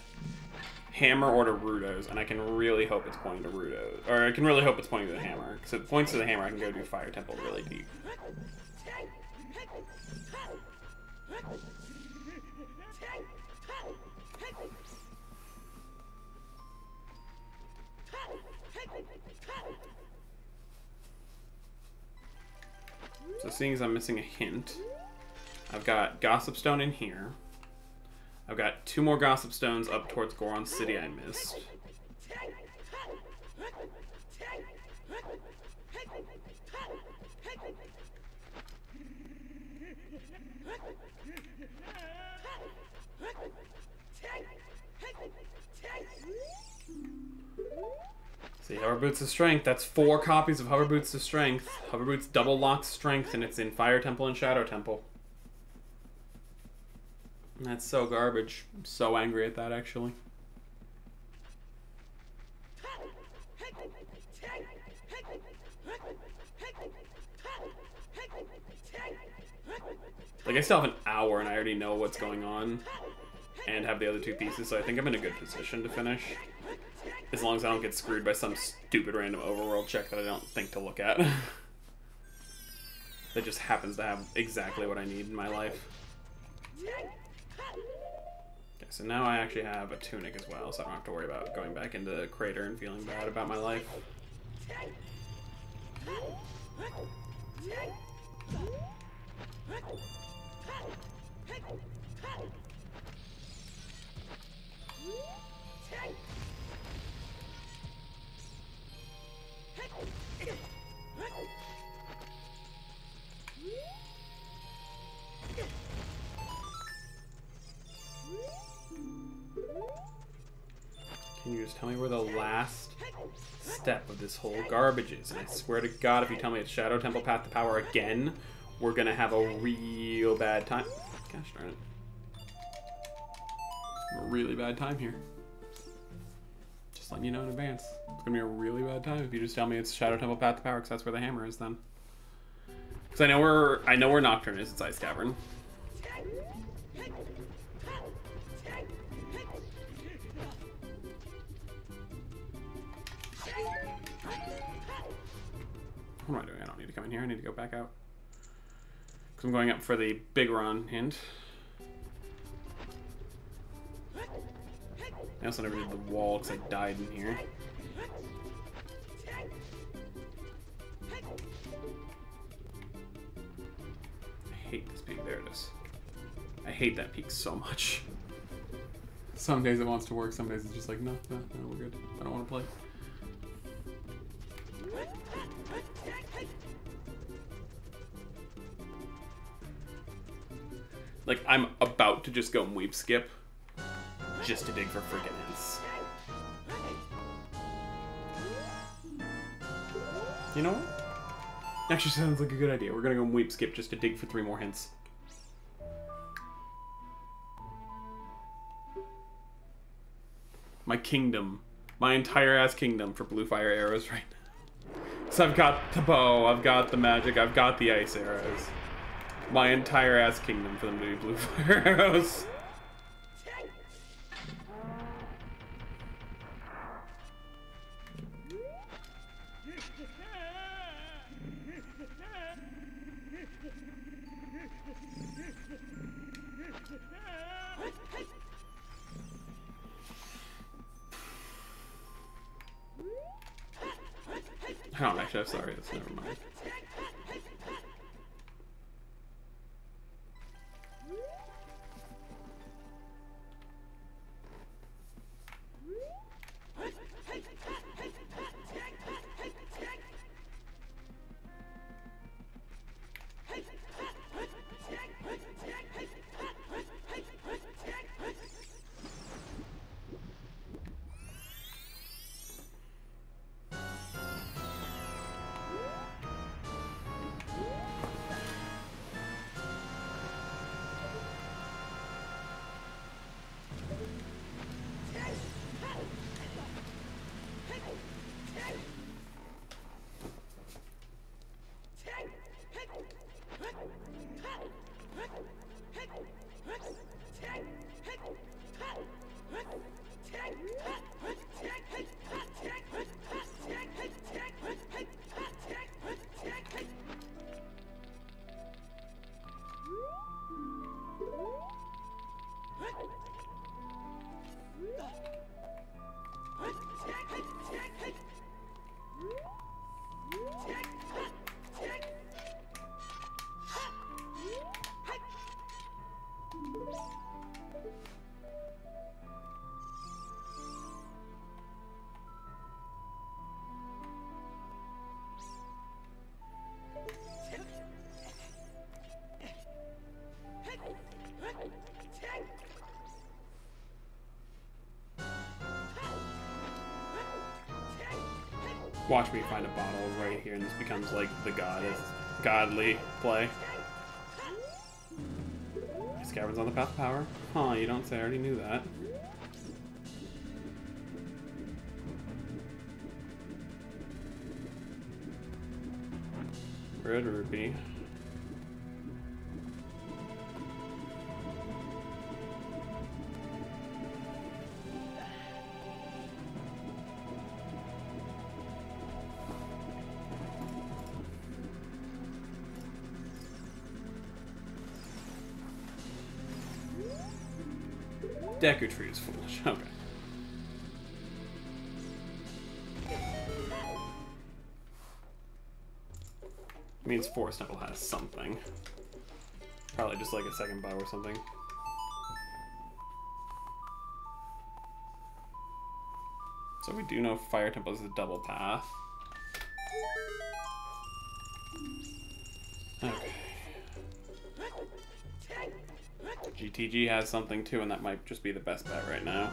hammer or to Rudo's, and I can really hope it's pointing to Rudo's. Or I can really hope it's pointing to the hammer. Because if it points to the hammer, I can go do Fire Temple really deep. So seeing as I'm missing a hint, I've got Gossip Stone in here. I've got 2 more Gossip Stones up towards Goron City I missed. See, Hover Boots of Strength. That's 4 copies of Hover Boots of Strength. Hover Boots double locks Strength, and it's in Fire Temple and Shadow Temple. That's so garbage. I'm so angry at that, actually. Like, I still have an hour, and I already know what's going on, and have the other 2 pieces, so I think I'm in a good position to finish. As long as I don't get screwed by some stupid random overworld check that I don't think to look at. That just happens to have exactly what I need in my life. Okay, so now I actually have a tunic as well, so I don't have to worry about going back into the crater and feeling bad about my life. Can you just tell me where the last step of this whole garbage is? And I swear to God, if you tell me it's Shadow Temple Path to Power again, we're gonna have a real bad time. Gosh darn it. A really bad time here. Just letting you know in advance. It's gonna be a really bad time if you just tell me it's Shadow Temple Path to Power, because that's where the hammer is then. Because I know where Nocturne is, it's Ice Cavern. What am I doing? I don't need to come in here. I need to go back out. Because I'm going up for the big run hint. I also never did the wall because I died in here. I hate this peak. There it is. I hate that peak so much. Some days it wants to work, some days it's just like, no, we're good. I don't want to play. Like, I'm about to just go Weep Skip just to dig for freaking hints. You know what? Actually sounds like a good idea. We're gonna go Weep Skip just to dig for 3 more hints. My kingdom. My entire ass kingdom for blue fire arrows right now. So I've got the bow, I've got the magic, I've got the ice arrows. My entire ass kingdom for them to be blue fire arrows. I don't actually have sorry, that's never mind. Watch me find a bottle right here, and this becomes like the godly play. Scabbard's on the path of power. Huh, you don't say, I already knew that. Red rupee. Deku Tree is foolish. Okay. Means Forest Temple has something. Probably just like a second bow or something. So we do know Fire Temple is a double path. Okay. GTG has something too, and that might just be the best bet right now.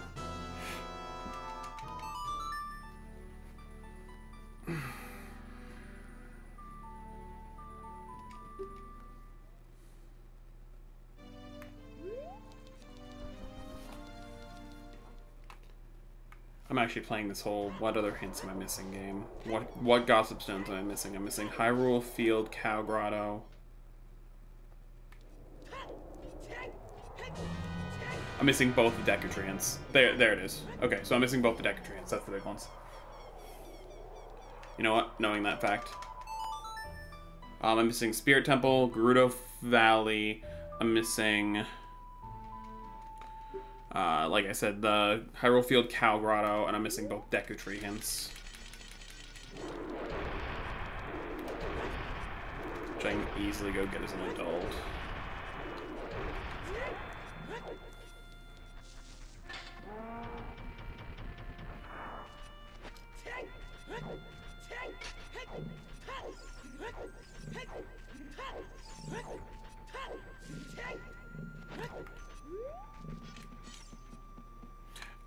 I'm actually playing this whole what other hints am I missing game. What Gossip Stones am I missing? I'm missing Hyrule Field, Cow Grotto. I'm missing both the Deku Tree hints. There it is. Okay, so I'm missing both the Deku Tree hints. That's the big ones. You know what? Knowing that fact. I'm missing Spirit Temple, Gerudo Valley. I'm missing, like I said, the Hyrule Field, Cow Grotto, and I'm missing both Deku Tree hints. Which I can easily go get as an adult.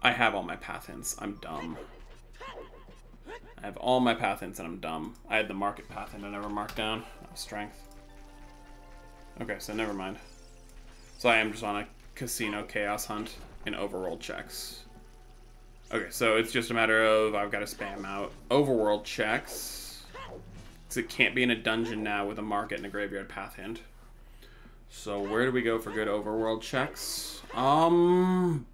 I have all my path hints. I'm dumb. I have all my path hints and I'm dumb. I had the market path hint I never marked down. That was strength. Okay, so never mind. So I am just on a casino chaos hunt in overworld checks. Okay, so it's just a matter of I've got to spam out overworld checks. Because it can't be in a dungeon now with a market and a graveyard path hint. So where do we go for good overworld checks? You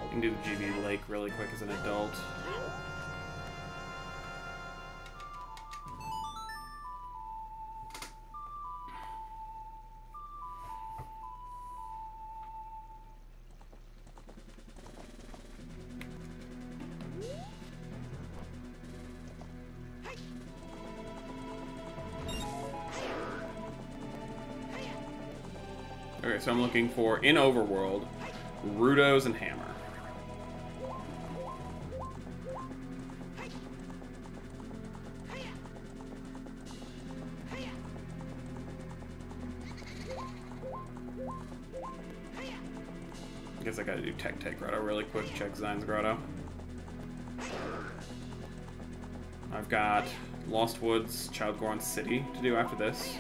can do the GB Lake really quick as an adult. Okay, so I'm looking for, in Overworld, Rudos and Hammer. I guess I gotta do Tech Grotto really quick, check Zion's Grotto. I've got Lost Woods, Child Goron City to do after this.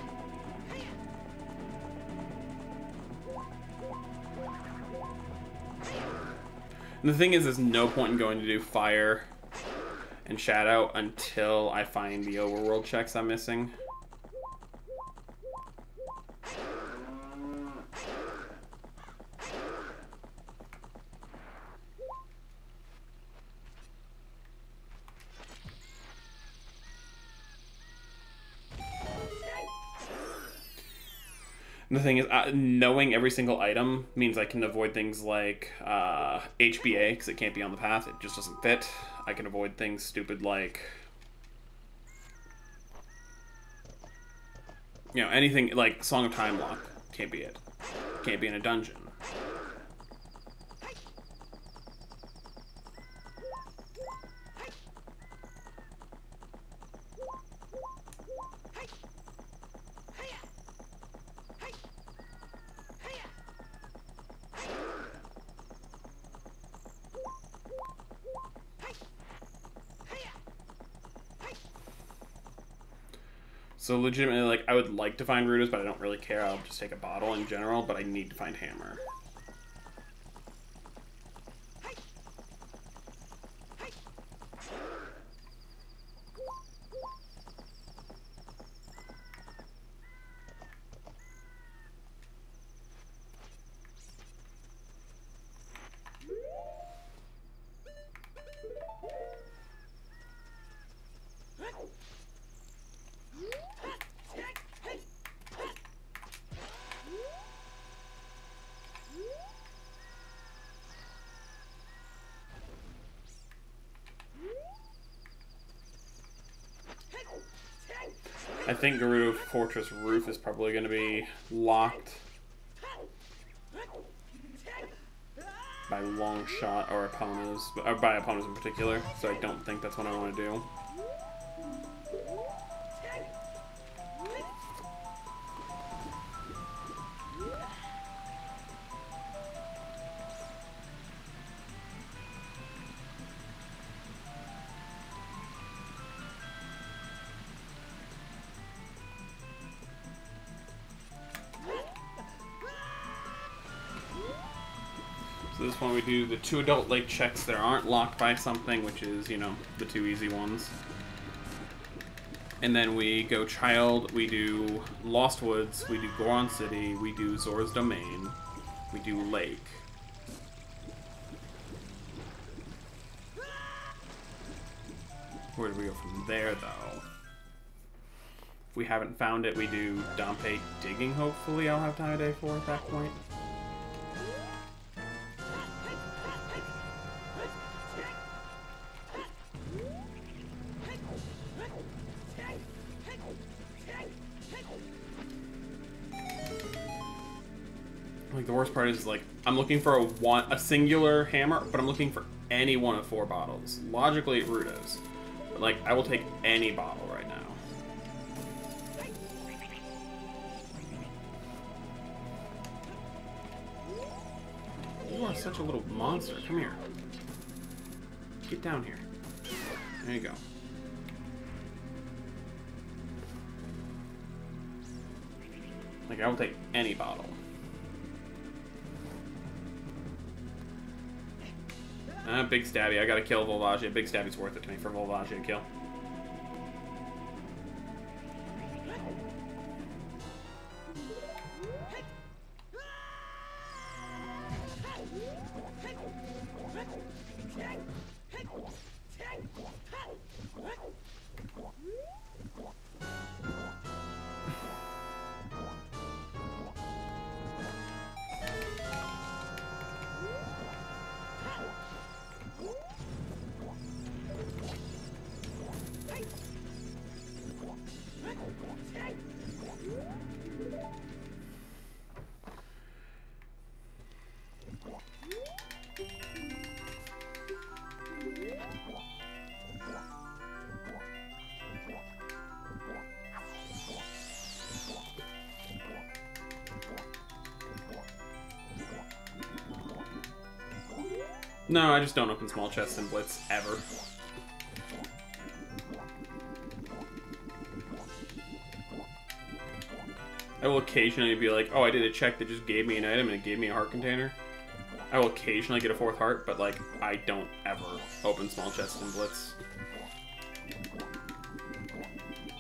And the thing is, there's no point in going to do Fire and Shadow until I find the Overworld checks I'm missing. And the thing is, knowing every single item means I can avoid things like HBA, because it can't be on the path. It just doesn't fit. I can avoid things stupid like, you know, anything like Song of Time Lock. Can't be it. Can't be in a dungeon. So legitimately, like, I would like to find Rudos, but I don't really care. I'll just take a bottle in general, but I need to find Hammer. I think Gerudo Fortress Roof is probably going to be locked by long shot or Eponas, or by Eponas in particular, so I don't think that's what I want to do. So this one we do the 2 adult lake checks that aren't locked by something, which is, you know, the 2 easy ones. And then we go Child, we do Lost Woods, we do Goron City, we do Zora's Domain, we do Lake. Where do we go from there, though? If we haven't found it, we do Dompe Digging, hopefully I'll have time of day for at that point. Like, the worst part is, like, I'm looking for a singular hammer, but I'm looking for any one of 4 bottles. Logically, Rudos. But, like, I will take any bottle right now. You are such a little monster. Come here. Get down here. There you go. Like, I will take any bottle. Big Stabby. I gotta kill Volvagia. Big Stabby's worth it to me for Volvagia to kill. No, I just don't open small chests in Blitz, ever. I will occasionally be like, oh, I did a check that just gave me an item and it gave me a heart container. I will occasionally get a 4th heart, but, like, I don't ever open small chests in Blitz.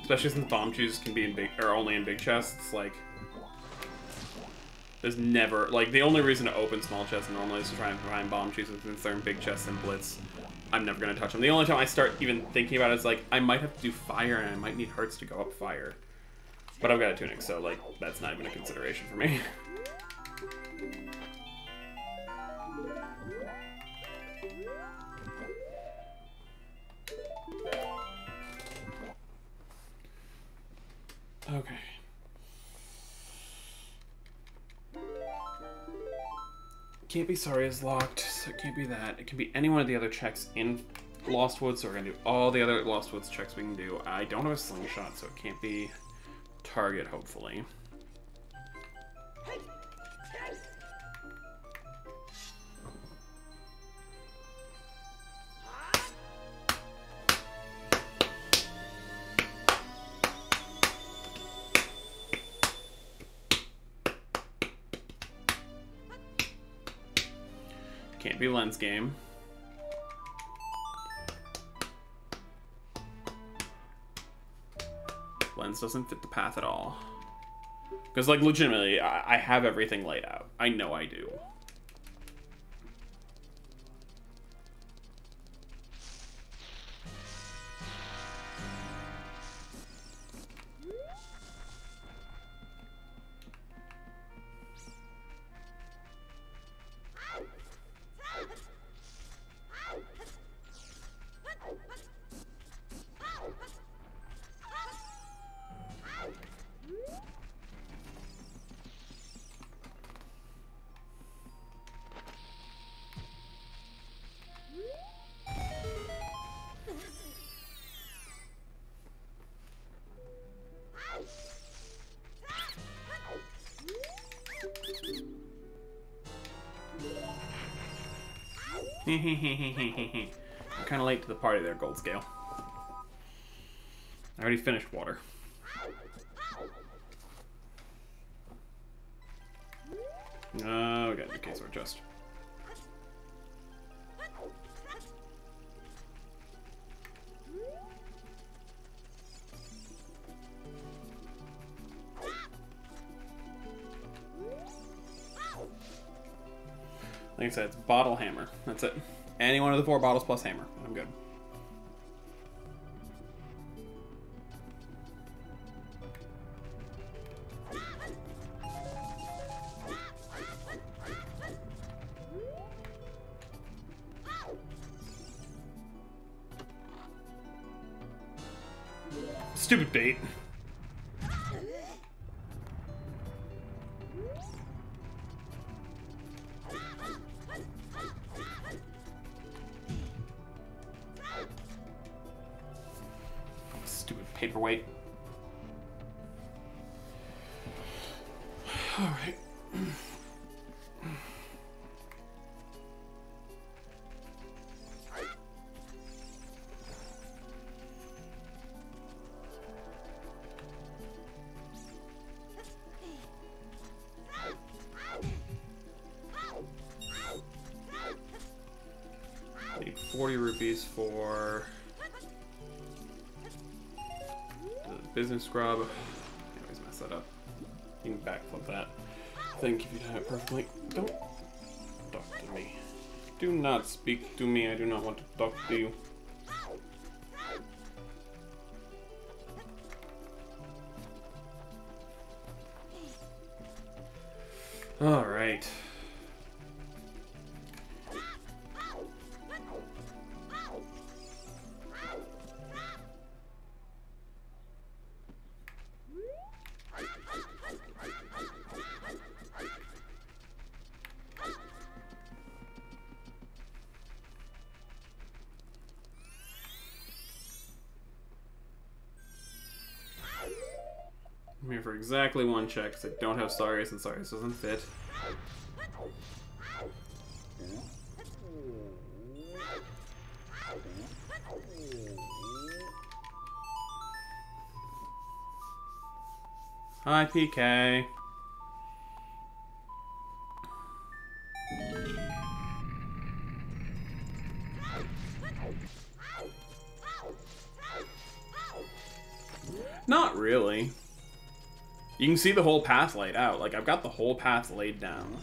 Especially since bomb chews can be in big, or only in big chests, like... There's never... Like, the only reason to open small chests normally is to try and find bomb chews since they're in big chests and Blitz. I'm never going to touch them. The only time I start even thinking about it is, like, I might have to do fire and I might need hearts to go up fire. But I've got a tunic, so, like, that's not even a consideration for me. Okay. Can't be sorry is locked, so it can't be that. It can be any one of the other checks in Lost Woods, so we're gonna do all the other Lost Woods checks we can do. I don't have a slingshot, so it can't be target, hopefully. Can't be lens game. Lens doesn't fit the path at all. Because, like, legitimately, I have everything laid out. I know I do. I'm kind of late to the party there, Gold Scale. I already finished water. We got a new case or chest. Like I said, it's bottle hammer. That's it. Any one of the 4 bottles plus hammer. I'm good. Stupid bait. Paperweight. All right. Need 40 rupees for business scrub. I always mess that up. You can backflip that. I think if you done it perfectly. Don't talk to me. Do not speak to me. I do not want to talk to you. All right. I'm here for exactly 1 check because I don't have Sarius and Sarius doesn't fit. Hi, PK. Not really. You can see the whole path laid out. Like, I've got the whole path laid down.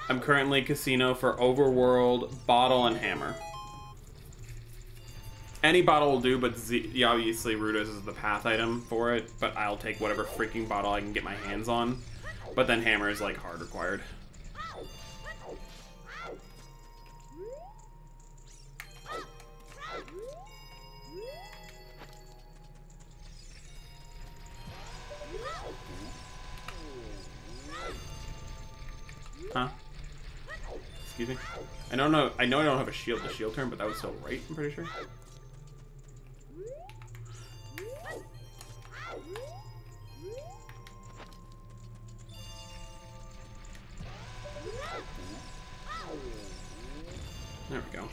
I'm currently casino for overworld, bottle, and hammer. Any bottle will do, but obviously Rudos is the path item for it, but I'll take whatever freaking bottle I can get my hands on. But then hammer is, like, hard required. Huh? Excuse me? I don't know. I know I don't have a shield to shield turn, but that was still right, I'm pretty sure. There we go.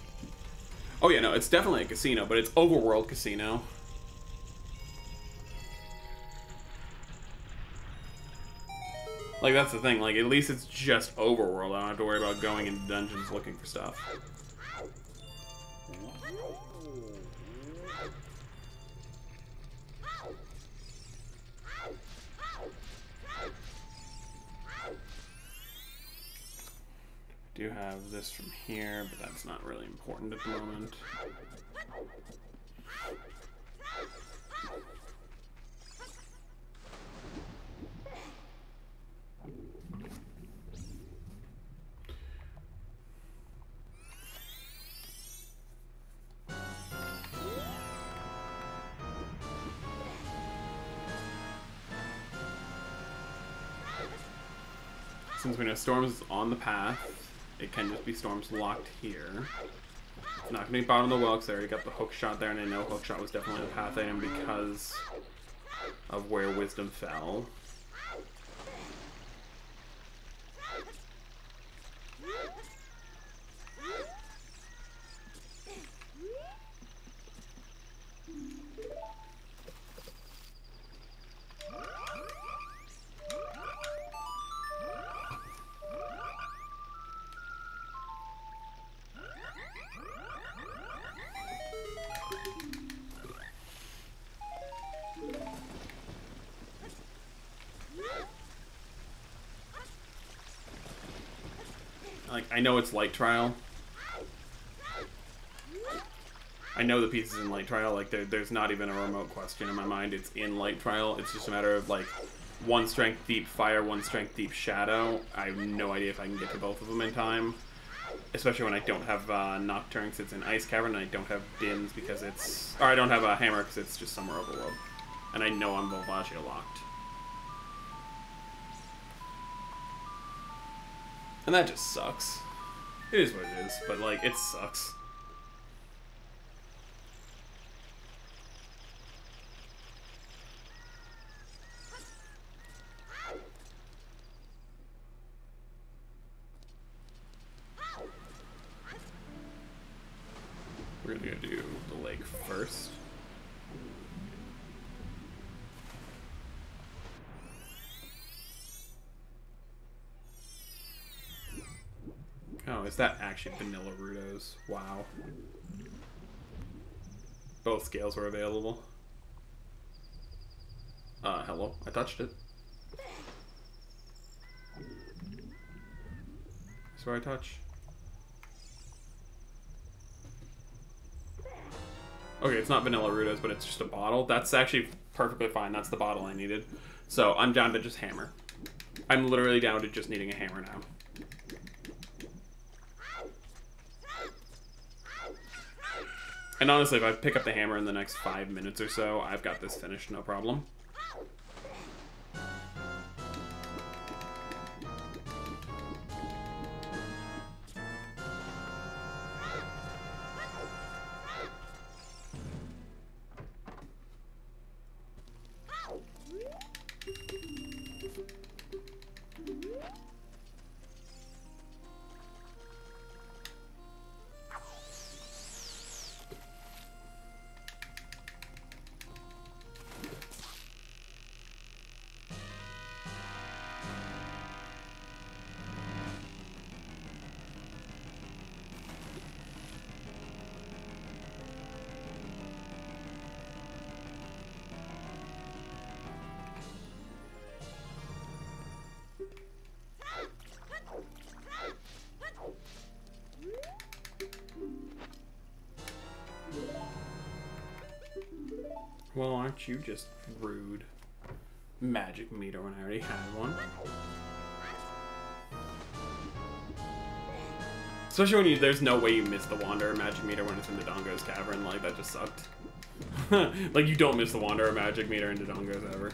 Oh yeah, no, it's definitely a casino, but it's overworld casino. Like, that's the thing, like, at least it's just overworld. I don't have to worry about going into dungeons looking for stuff. Do have this from here, but that's not really important at the moment. Since we know Storm's on the path, it can just be Storm's locked here. It's not going to be bottom of the well because I already got the hook shot there, and I know hook shot was definitely a path item because of where Wisdom fell. Like, I know it's light trial. I know the pieces in light trial. Like, there's not even a remote question in my mind. It's in light trial. It's just a matter of, like, 1 strength deep fire, 1 strength deep shadow. I have no idea if I can get to both of them in time. Especially when I don't have Nocturne because it's in Ice Cavern, and I don't have Dins because it's... Or I don't have a Hammer because it's just somewhere overworld. And I know I'm Volvagia locked. And that just sucks. It is what it is, but, like, it sucks. We're gonna go do the lake first. Oh, is that actually vanilla Rudos? Wow. Both scales were available. Hello. I touched it. That's where I touch. Okay, it's not vanilla Rudos, but it's just a bottle. That's actually perfectly fine. That's the bottle I needed. So I'm down to just hammer. I'm literally down to just needing a hammer now. And honestly, if I pick up the hammer in the next 5 minutes or so, I've got this finished, no problem. Well, aren't you just rude? Magic meter when I already had one. Especially when there's no way you miss the Wanderer Magic Meter when it's in Dodongo's Cavern, like, that just sucked. Like, you don't miss the Wanderer Magic Meter in Dodongo's ever.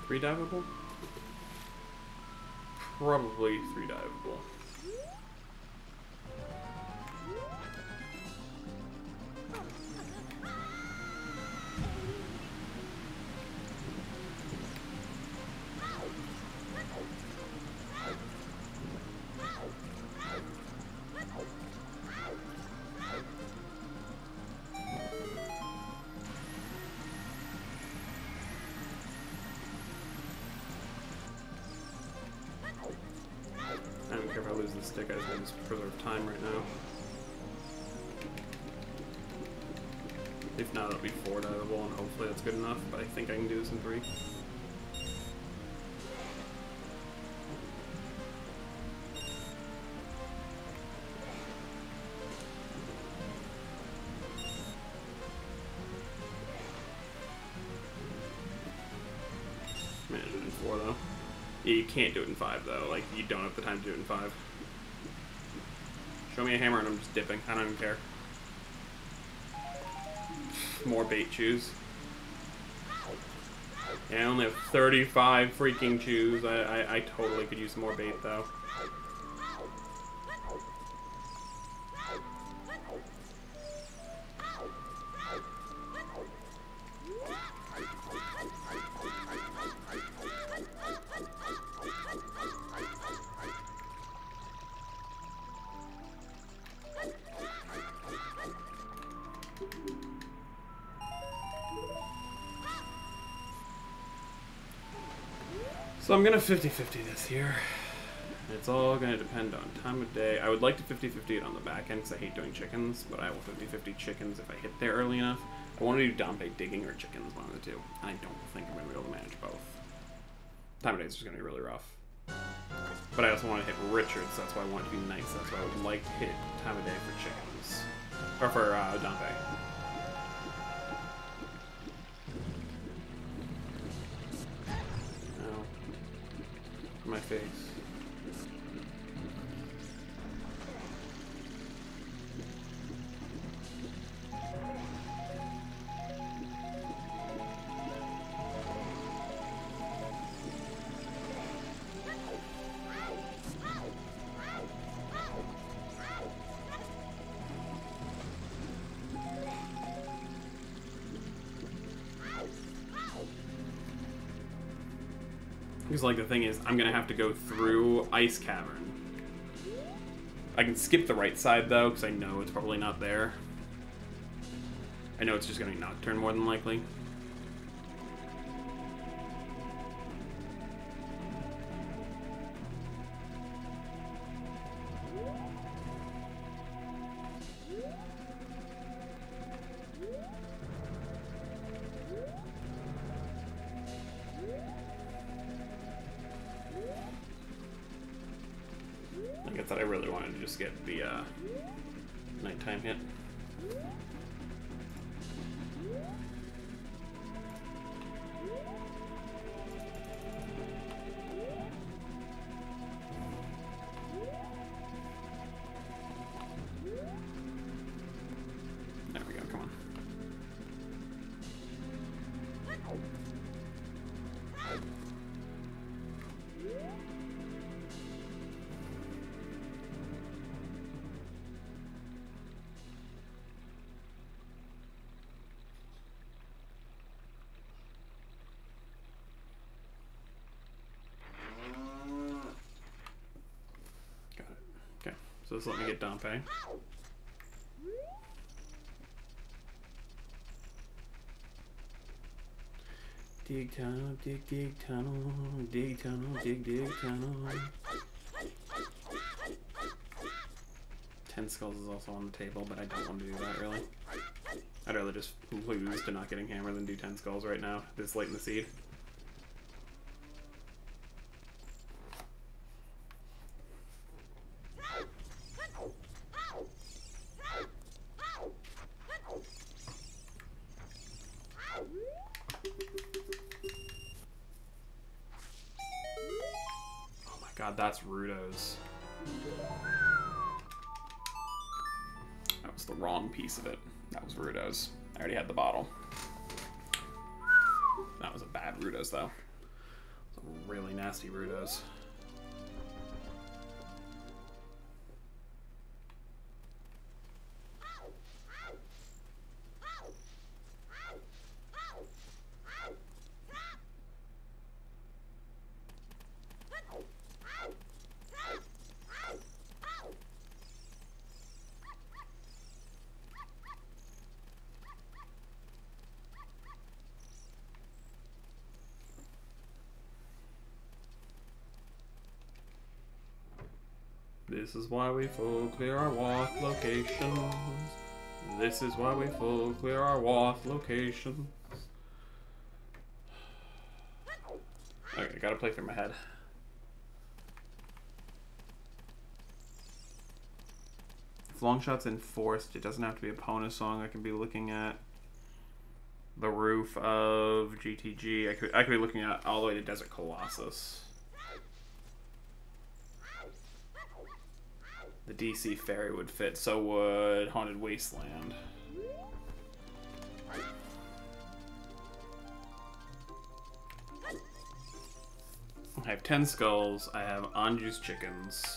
Three diveable? Probably three diveable. I don't care if I lose the stick, I just want to preserve time right now. If not, it'll be 4 diveable, and hopefully that's good enough, but I think I can do this in 3. Manage it in 4 though. Yeah, you can't do it in 5 though, like you don't have the time to do it in 5. Show me a hammer and I'm just dipping, I don't even care. More bait chews. Yeah, I only have 35 freaking chews. I totally could use some more bait though. So I'm gonna 50-50 this here. It's all gonna depend on time of day. I would like to 50-50 it on the back end because I hate doing chickens, but I will 50-50 chickens if I hit there early enough. I want to do Dompe digging or chickens, one of the two. And I don't think I'm gonna be able to manage both. Time of day is just gonna be really rough. But I also want to hit Richards, so that's why I want it to be nice. That's why I would like to hit time of day for chickens. Or for Dompe. My face. Because, like, the thing is, I'm gonna have to go through Ice Cavern. I can skip the right side, though, because I know it's probably not there. I know it's just gonna be Nocturne, more than likely. I thought I really wanted to just get the nighttime hit. There we go, come on. So just let me get Dompe. Dig tunnel, dig tunnel, dig tunnel, dig tunnel. 10 skulls is also on the table, but I don't want to do that really. I'd rather just lose to not getting hammered than do 10 skulls right now, this late in the seed. God, that's Rudo's. That was the wrong piece of it. That was Rudo's. I already had the bottle. That was a bad Rudo's, though. It was a really nasty Rudo's. This is why we full clear our Wath locations. This is why we full clear our Wath locations. Okay, gotta play through my head. If Longshot's enforced, it doesn't have to be a Pona song. I can be looking at the roof of GTG. I could be looking at all the way to Desert Colossus. The DC Ferry would fit, so would Haunted Wasteland. I have 10 skulls, I have Anju's chickens.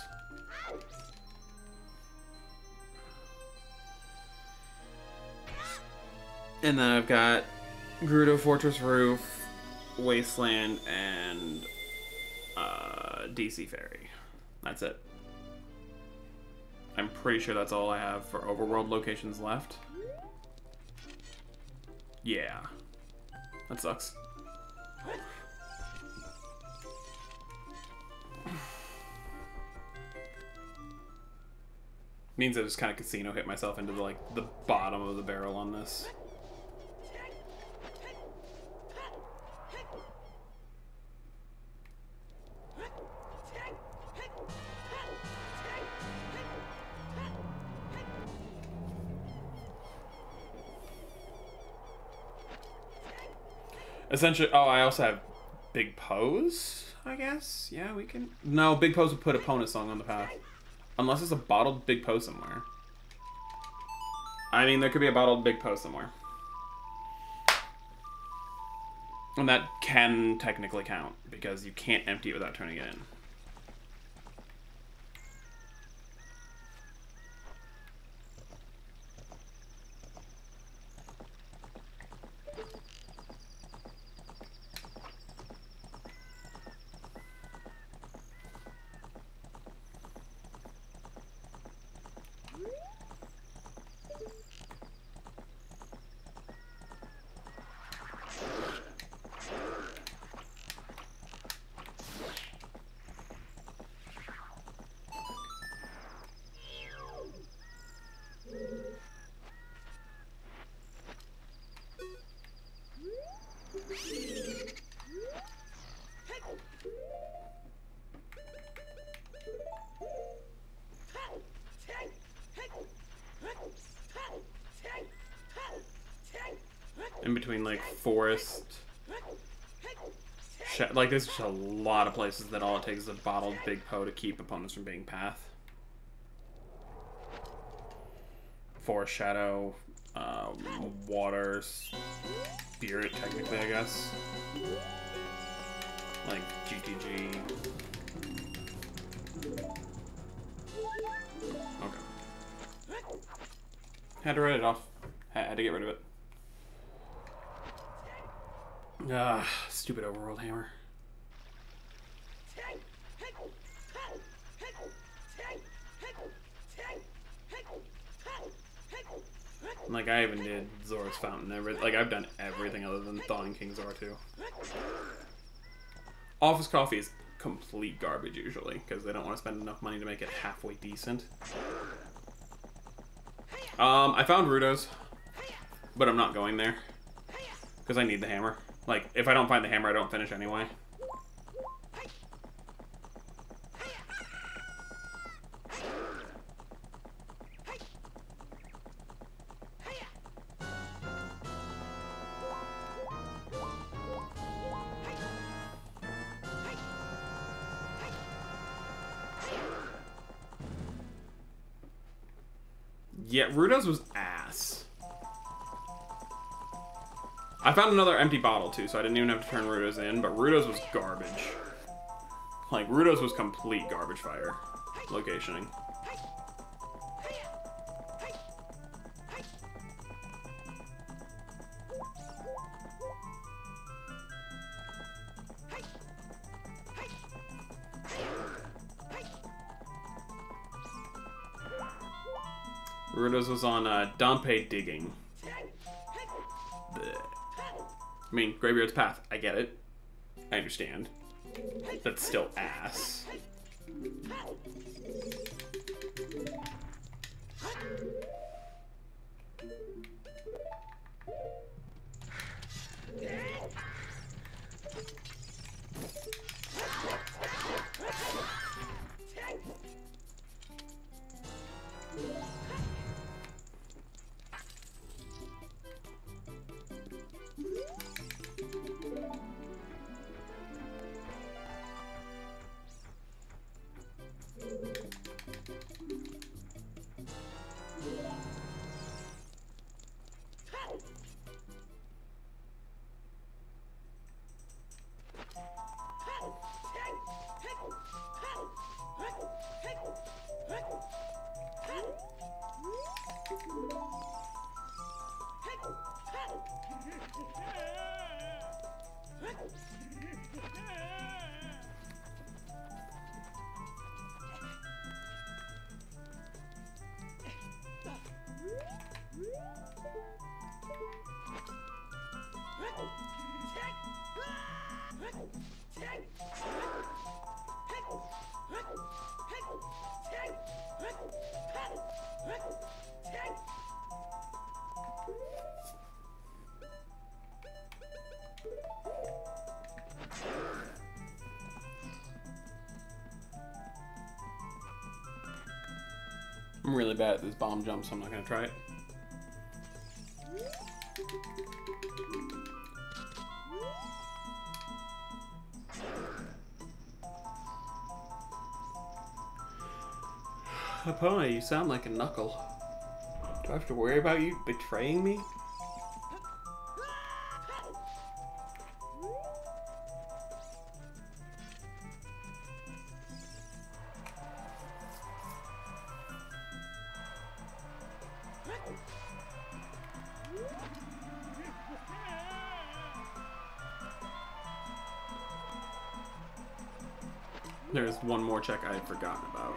And then I've got Gerudo Fortress Roof, Wasteland, and DC Ferry. That's it. I'm pretty sure that's all I have for overworld locations left. Yeah. That sucks. Means I just kind of casino hit myself into the bottom of the barrel on this. Essentially, oh, I also have Big Pose, I guess? Yeah, we can... No, Big Pose would put a Pona song on the path. Unless there's a bottled Big Pose somewhere. I mean, there could be a bottled Big Pose somewhere. And that can technically count, because you can't empty it without turning it in. In between, like, forest... Like, there's just a lot of places that all it takes is a bottled Big Po to keep opponents from being path. Forest Shadow, Water, Spirit, technically, I guess. Like, GTG. Okay. Had to write it off. Had to get rid of it. Ah, stupid overworld hammer. Like, I even did Zora's Fountain. Like, I've done everything other than thawing King Zora 2. Office Coffee is complete garbage, usually, because they don't want to spend enough money to make it halfway decent. I found Rudo's, but I'm not going there, because I need the hammer. Like, if I don't find the hammer, I don't finish anyway. Yeah, Rudo's was ass. I found another empty bottle too, so I didn't even have to turn Rudo's in, but Rudo's was garbage. Like, Rudo's was complete garbage fire locationing. Rudo's was on Dompe Digging. Blech. I mean, Graveyard's Path. I get it. I understand. That's still ass. I'm really bad at this bomb jump, so I'm not gonna try it. Epona, you sound like a knuckle. Do I have to worry about you betraying me? There's one more check I had forgotten about.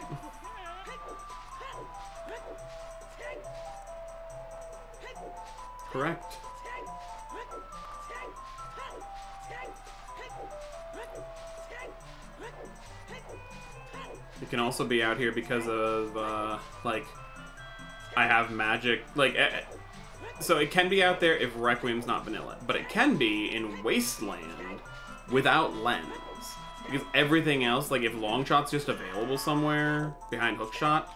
Correct. It can also be out here because of, like, I have magic, like, so it can be out there if Requiem's not vanilla, but it can be in Wasteland without lens. Because everything else, like if Longshot's just available somewhere behind Hookshot,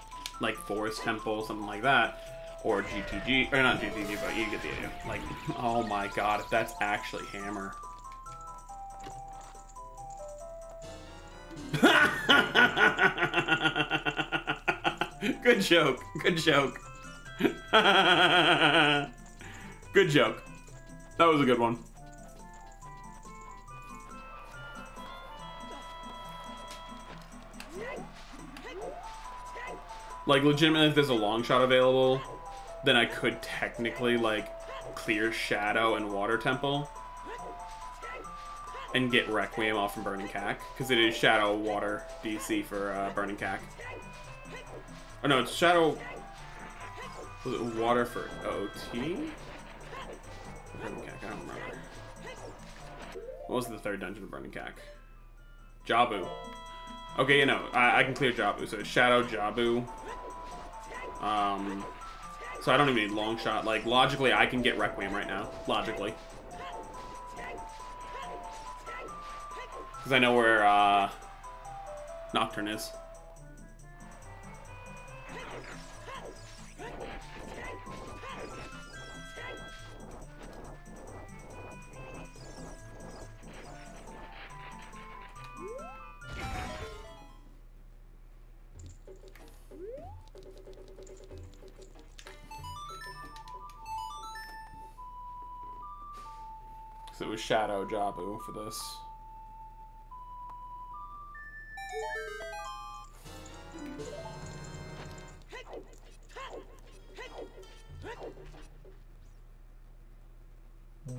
like Forest Temple, something like that, or GTG, or not GTG, but you get the idea. Like, oh my god, if that's actually Hammer. Good joke, good joke. Good joke. That was a good one. Like, legitimately, if there's a long shot available, then I could technically, like, clear Shadow and Water Temple and get Requiem off from Burning Cack, because it is Shadow Water DC for Burning Cack. Oh no, it's Shadow... Was it water for OT? Burning Cack, I don't remember. What was the third dungeon of Burning Cack? Jabu. Okay, you know, I can clear Jabu. So it's Shadow, Jabu. So I don't even need Long Shot. Like, logically, I can get Requiem right now. Logically. Because I know where, Nocturne is. So it was Shadow Jabu for this.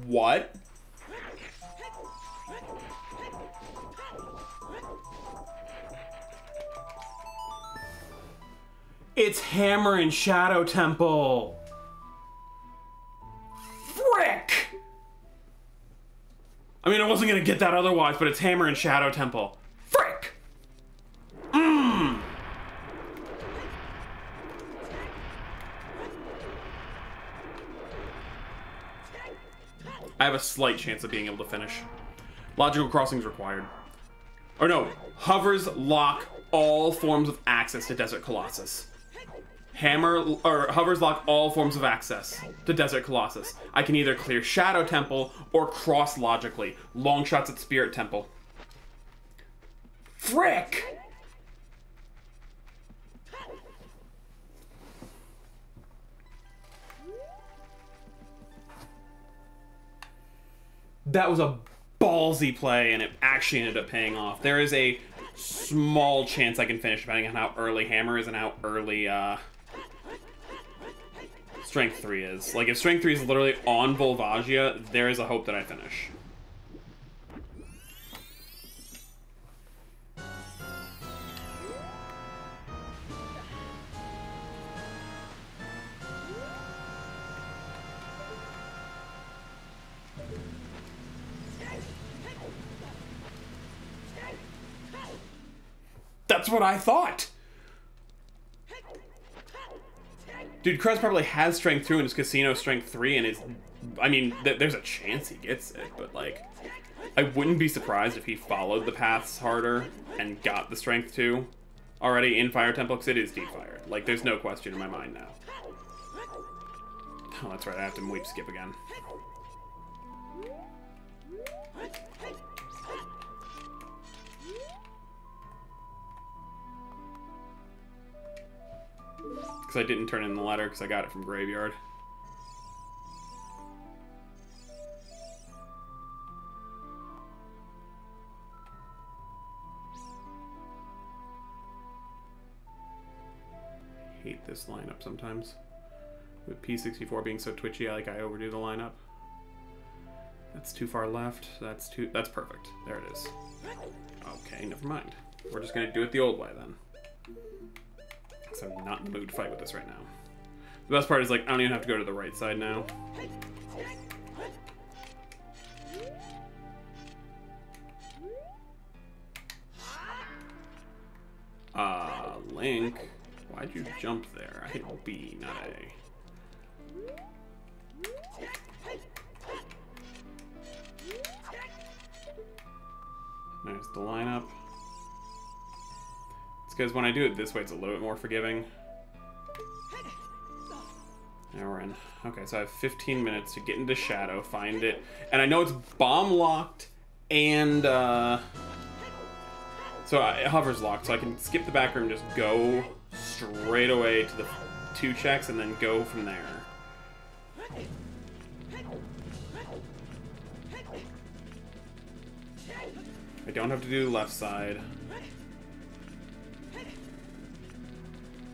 What? It's Hammer and Shadow Temple. Frick! I mean, I wasn't gonna get that otherwise, but it's Hammer and Shadow Temple. Frick! Mmm! I have a slight chance of being able to finish. Logical crossings required. Or no, hovers lock all forms of access to Desert Colossus. Hovers lock all forms of access to Desert Colossus. I can either clear Shadow Temple or cross logically. Long shots at Spirit Temple. Frick! That was a ballsy play, and it actually ended up paying off. There is a small chance I can finish, depending on how early Hammer is and how early, Strength 3 is. Like, if Strength 3 is literally on Volvagia, there is a hope that I finish. That's what I thought! Dude, Krez probably has Strength 2 in his Casino Strength 3, and is... I mean, there's a chance he gets it, but, like... I wouldn't be surprised if he followed the paths harder and got the Strength 2 already in Fire Temple, because it is Deep Fire. Like, there's no question in my mind now. Oh, that's right, I have to weep skip again. Because I didn't turn in the letter because I got it from Graveyard. I hate this lineup sometimes. With P64 being so twitchy, I overdo the lineup. That's too far left. That's perfect. There it is. Okay, never mind. We're just gonna do it the old way then. So I'm not in the mood to fight with this right now. The best part is, like, I don't even have to go to the right side now. Link, why'd you jump there? I hit B, not A. There's the lineup. Because when I do it this way, it's a little bit more forgiving. Now we're in. Okay, so I have 15 minutes to get into Shadow, find it. And I know it's bomb locked and, so it hovers locked, so I can skip the back room, just go straight away to the 2 checks and then go from there. I don't have to do left side.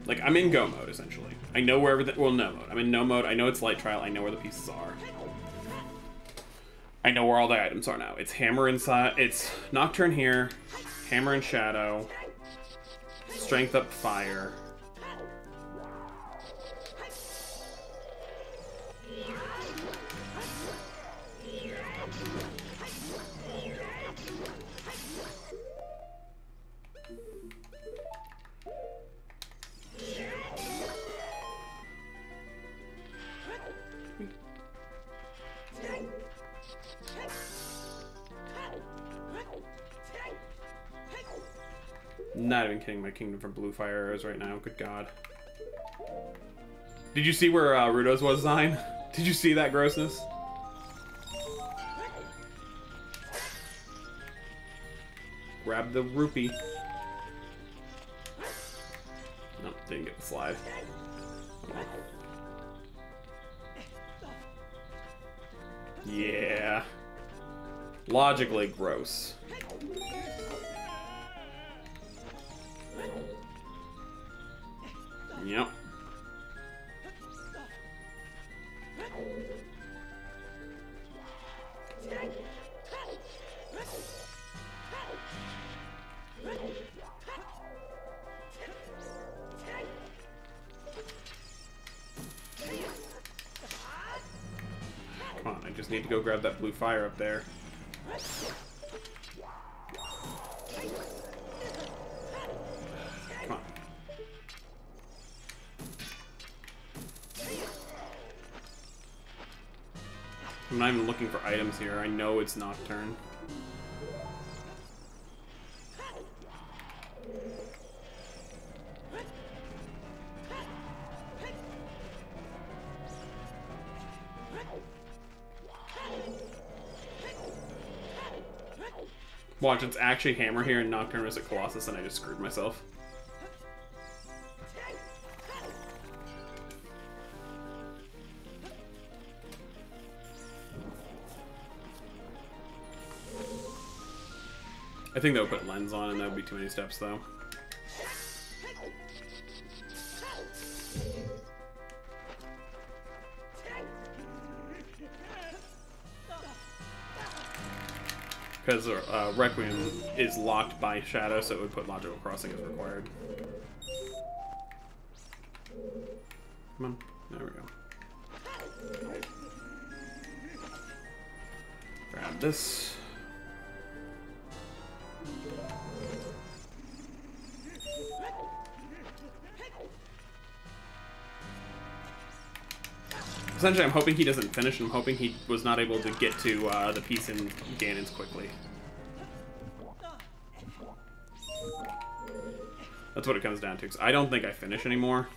Like, I'm in go mode, essentially. I know where everything... Well, no mode. I'm in no mode. I know it's light trial. I know where the pieces are. I know where all the items are now. It's Hammer inside... It's Nocturne here. Hammer and Shadow. Strength up Fire. Not even kidding, my kingdom for blue fire arrows right now. Good God. Did you see where Rudo's was, Zine? Did you see that grossness? Grab the rupee. Nope, didn't get the slide. Yeah. Logically gross. Yep. Come on, I just need to go grab that blue fire up there. Come on. I'm not even looking for items here. I know it's Nocturne. Watch, it's actually Hammer here and Nocturne was at Colossus and I just screwed myself. I think that would put Lens on and that would be too many steps though. Because Requiem is locked by Shadow, so it would put Logical Crossing as required. Come on, there we go. Grab this. Essentially, I'm hoping he doesn't finish. I'm hoping he was not able to get to the piece in Ganon's quickly. That's what it comes down to, because I don't think I finish anymore.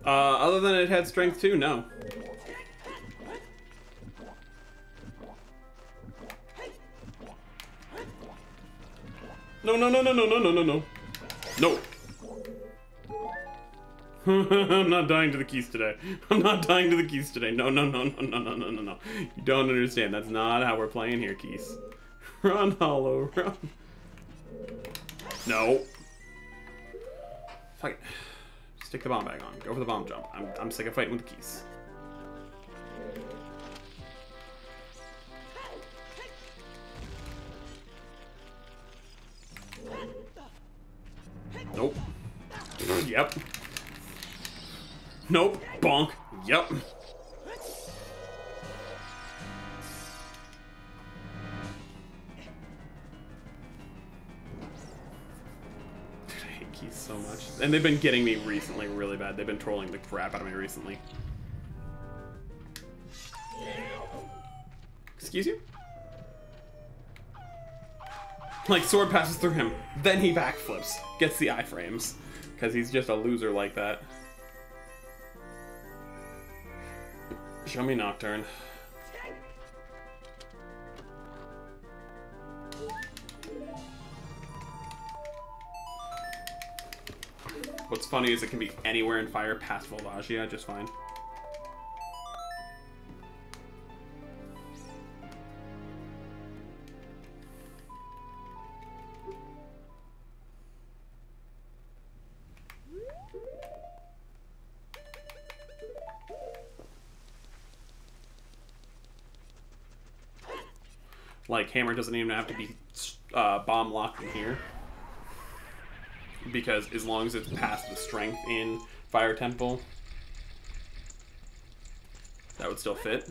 Other than it had strength too, no. No, no, no, no, no, no, no, no, no. No. I'm not dying to the keys today. I'm not dying to the keys today. No, no, no, no, no, no, no, no, no. You don't understand. That's not how we're playing here, Keys. Run, Hollow, run. No. Fuck it. Stick the bomb bag on. Go for the bomb jump. I'm sick of fighting with the keys. Nope. Yep. Nope. Bonk. Yep. Dude, I hate keys so much. And they've been getting me recently really bad. They've been trolling the crap out of me recently. Excuse you? Like, sword passes through him, then he backflips. Gets the iframes. Because he's just a loser like that. Show me Nocturne. What's funny is it can be anywhere in fire past Volvagia just fine. Like, Hammer doesn't even have to be bomb locked in here. Because as long as it's past the strength in Fire Temple, that would still fit.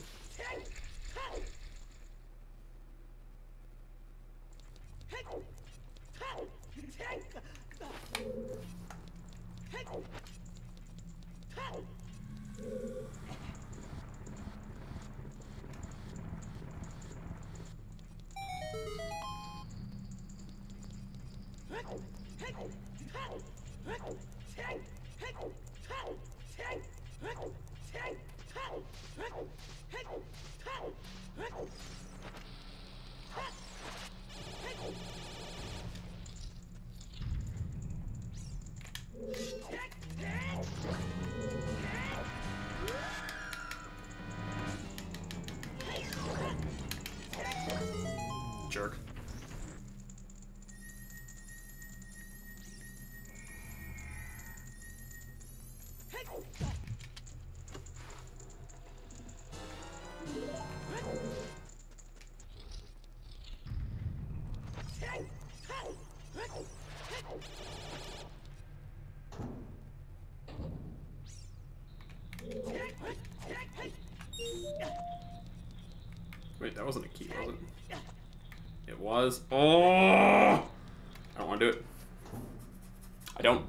Jerk. Wait, that wasn't a key, was it? It was. Oh! I don't want to do it. I don't.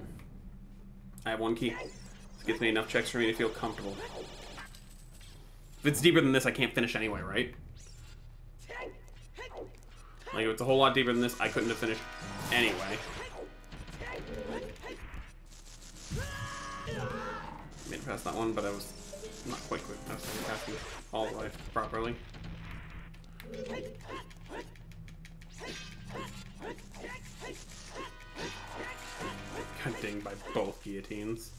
I have one key. This gives me enough checks for me to feel comfortable. If it's deeper than this, I can't finish anyway, right? Like, if it's a whole lot deeper than this, I couldn't have finished anyway. Made it past that one, but I was not quite quick enough to pass it all the way properly. Got dinged by both guillotines.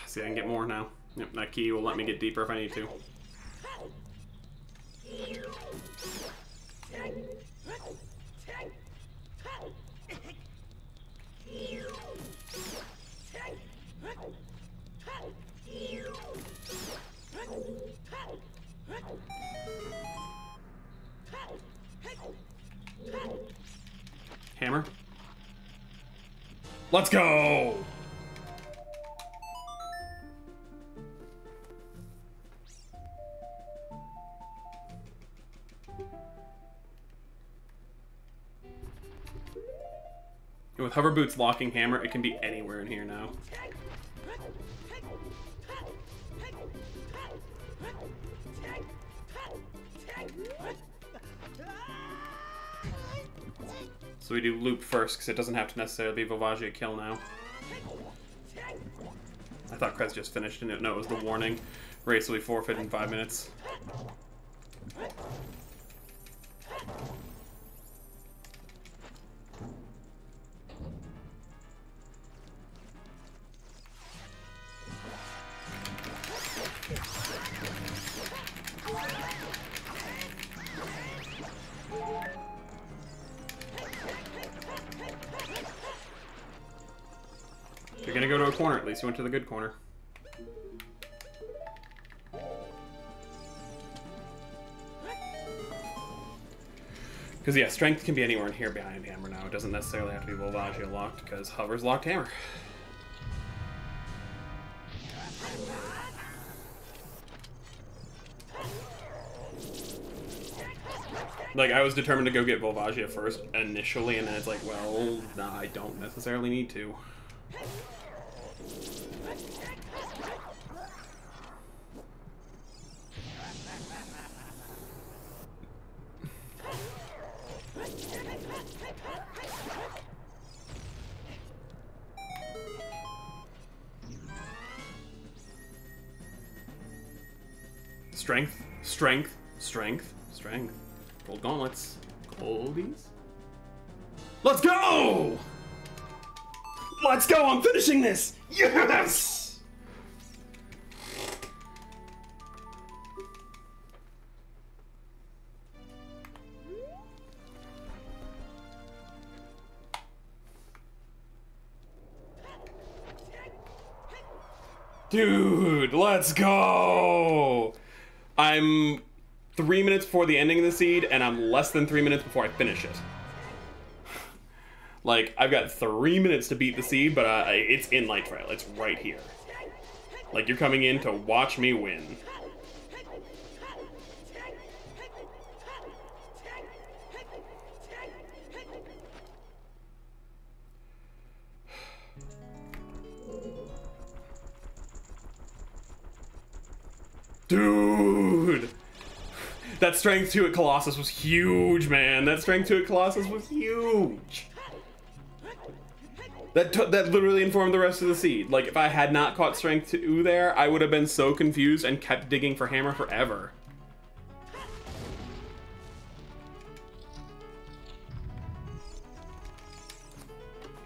See, I can get more now. Yep, that key will let me get deeper if I need to. Hammer. Let's go! And with hover boots locking hammer, it can be anywhere in here now. So we do loop first, because it doesn't have to necessarily be Volvagia kill now. I thought Krez just finished and no, it was the warning. Race will be forfeit in 5 minutes. You're gonna go to a corner, at least you went to the good corner. Because yeah, strength can be anywhere in here behind hammer now. It doesn't necessarily have to be Volvagia locked, because hover's locked hammer. Like, I was determined to go get Volvagia first initially, and then it's like, well, nah, I don't necessarily need to. Strength, strength, strength, strength. Gold gauntlets. Goldies. Let's go! Let's go! I'm finishing this! Yes! Dude, let's go! I'm 3 minutes before the ending of the seed, and I'm less than 3 minutes before I finish it. Like, I've got 3 minutes to beat the seed, but it's in Light Trail. It's right here. Like, you're coming in to watch me win. Dude! That strength 2 at Colossus was huge, man. That strength 2 at Colossus was huge. That literally informed the rest of the seed. Like, if I had not caught strength 2 there, I would have been so confused and kept digging for hammer forever.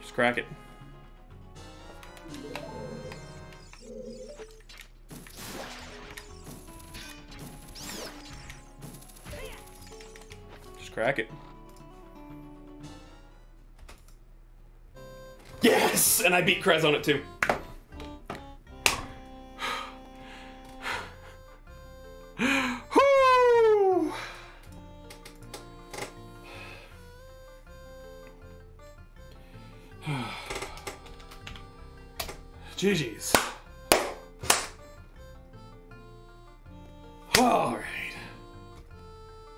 Just crack it. Crack it. Yes! And I beat Krez on it too. Woo! GG's. All right.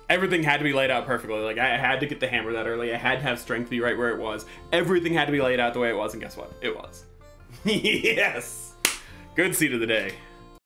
Everything had to be laid out perfectly. Like, I had to get the hammer that early. I had to have strength be right where it was. Everything had to be laid out the way it was, and guess what? It was. Yes! Good seed of the day.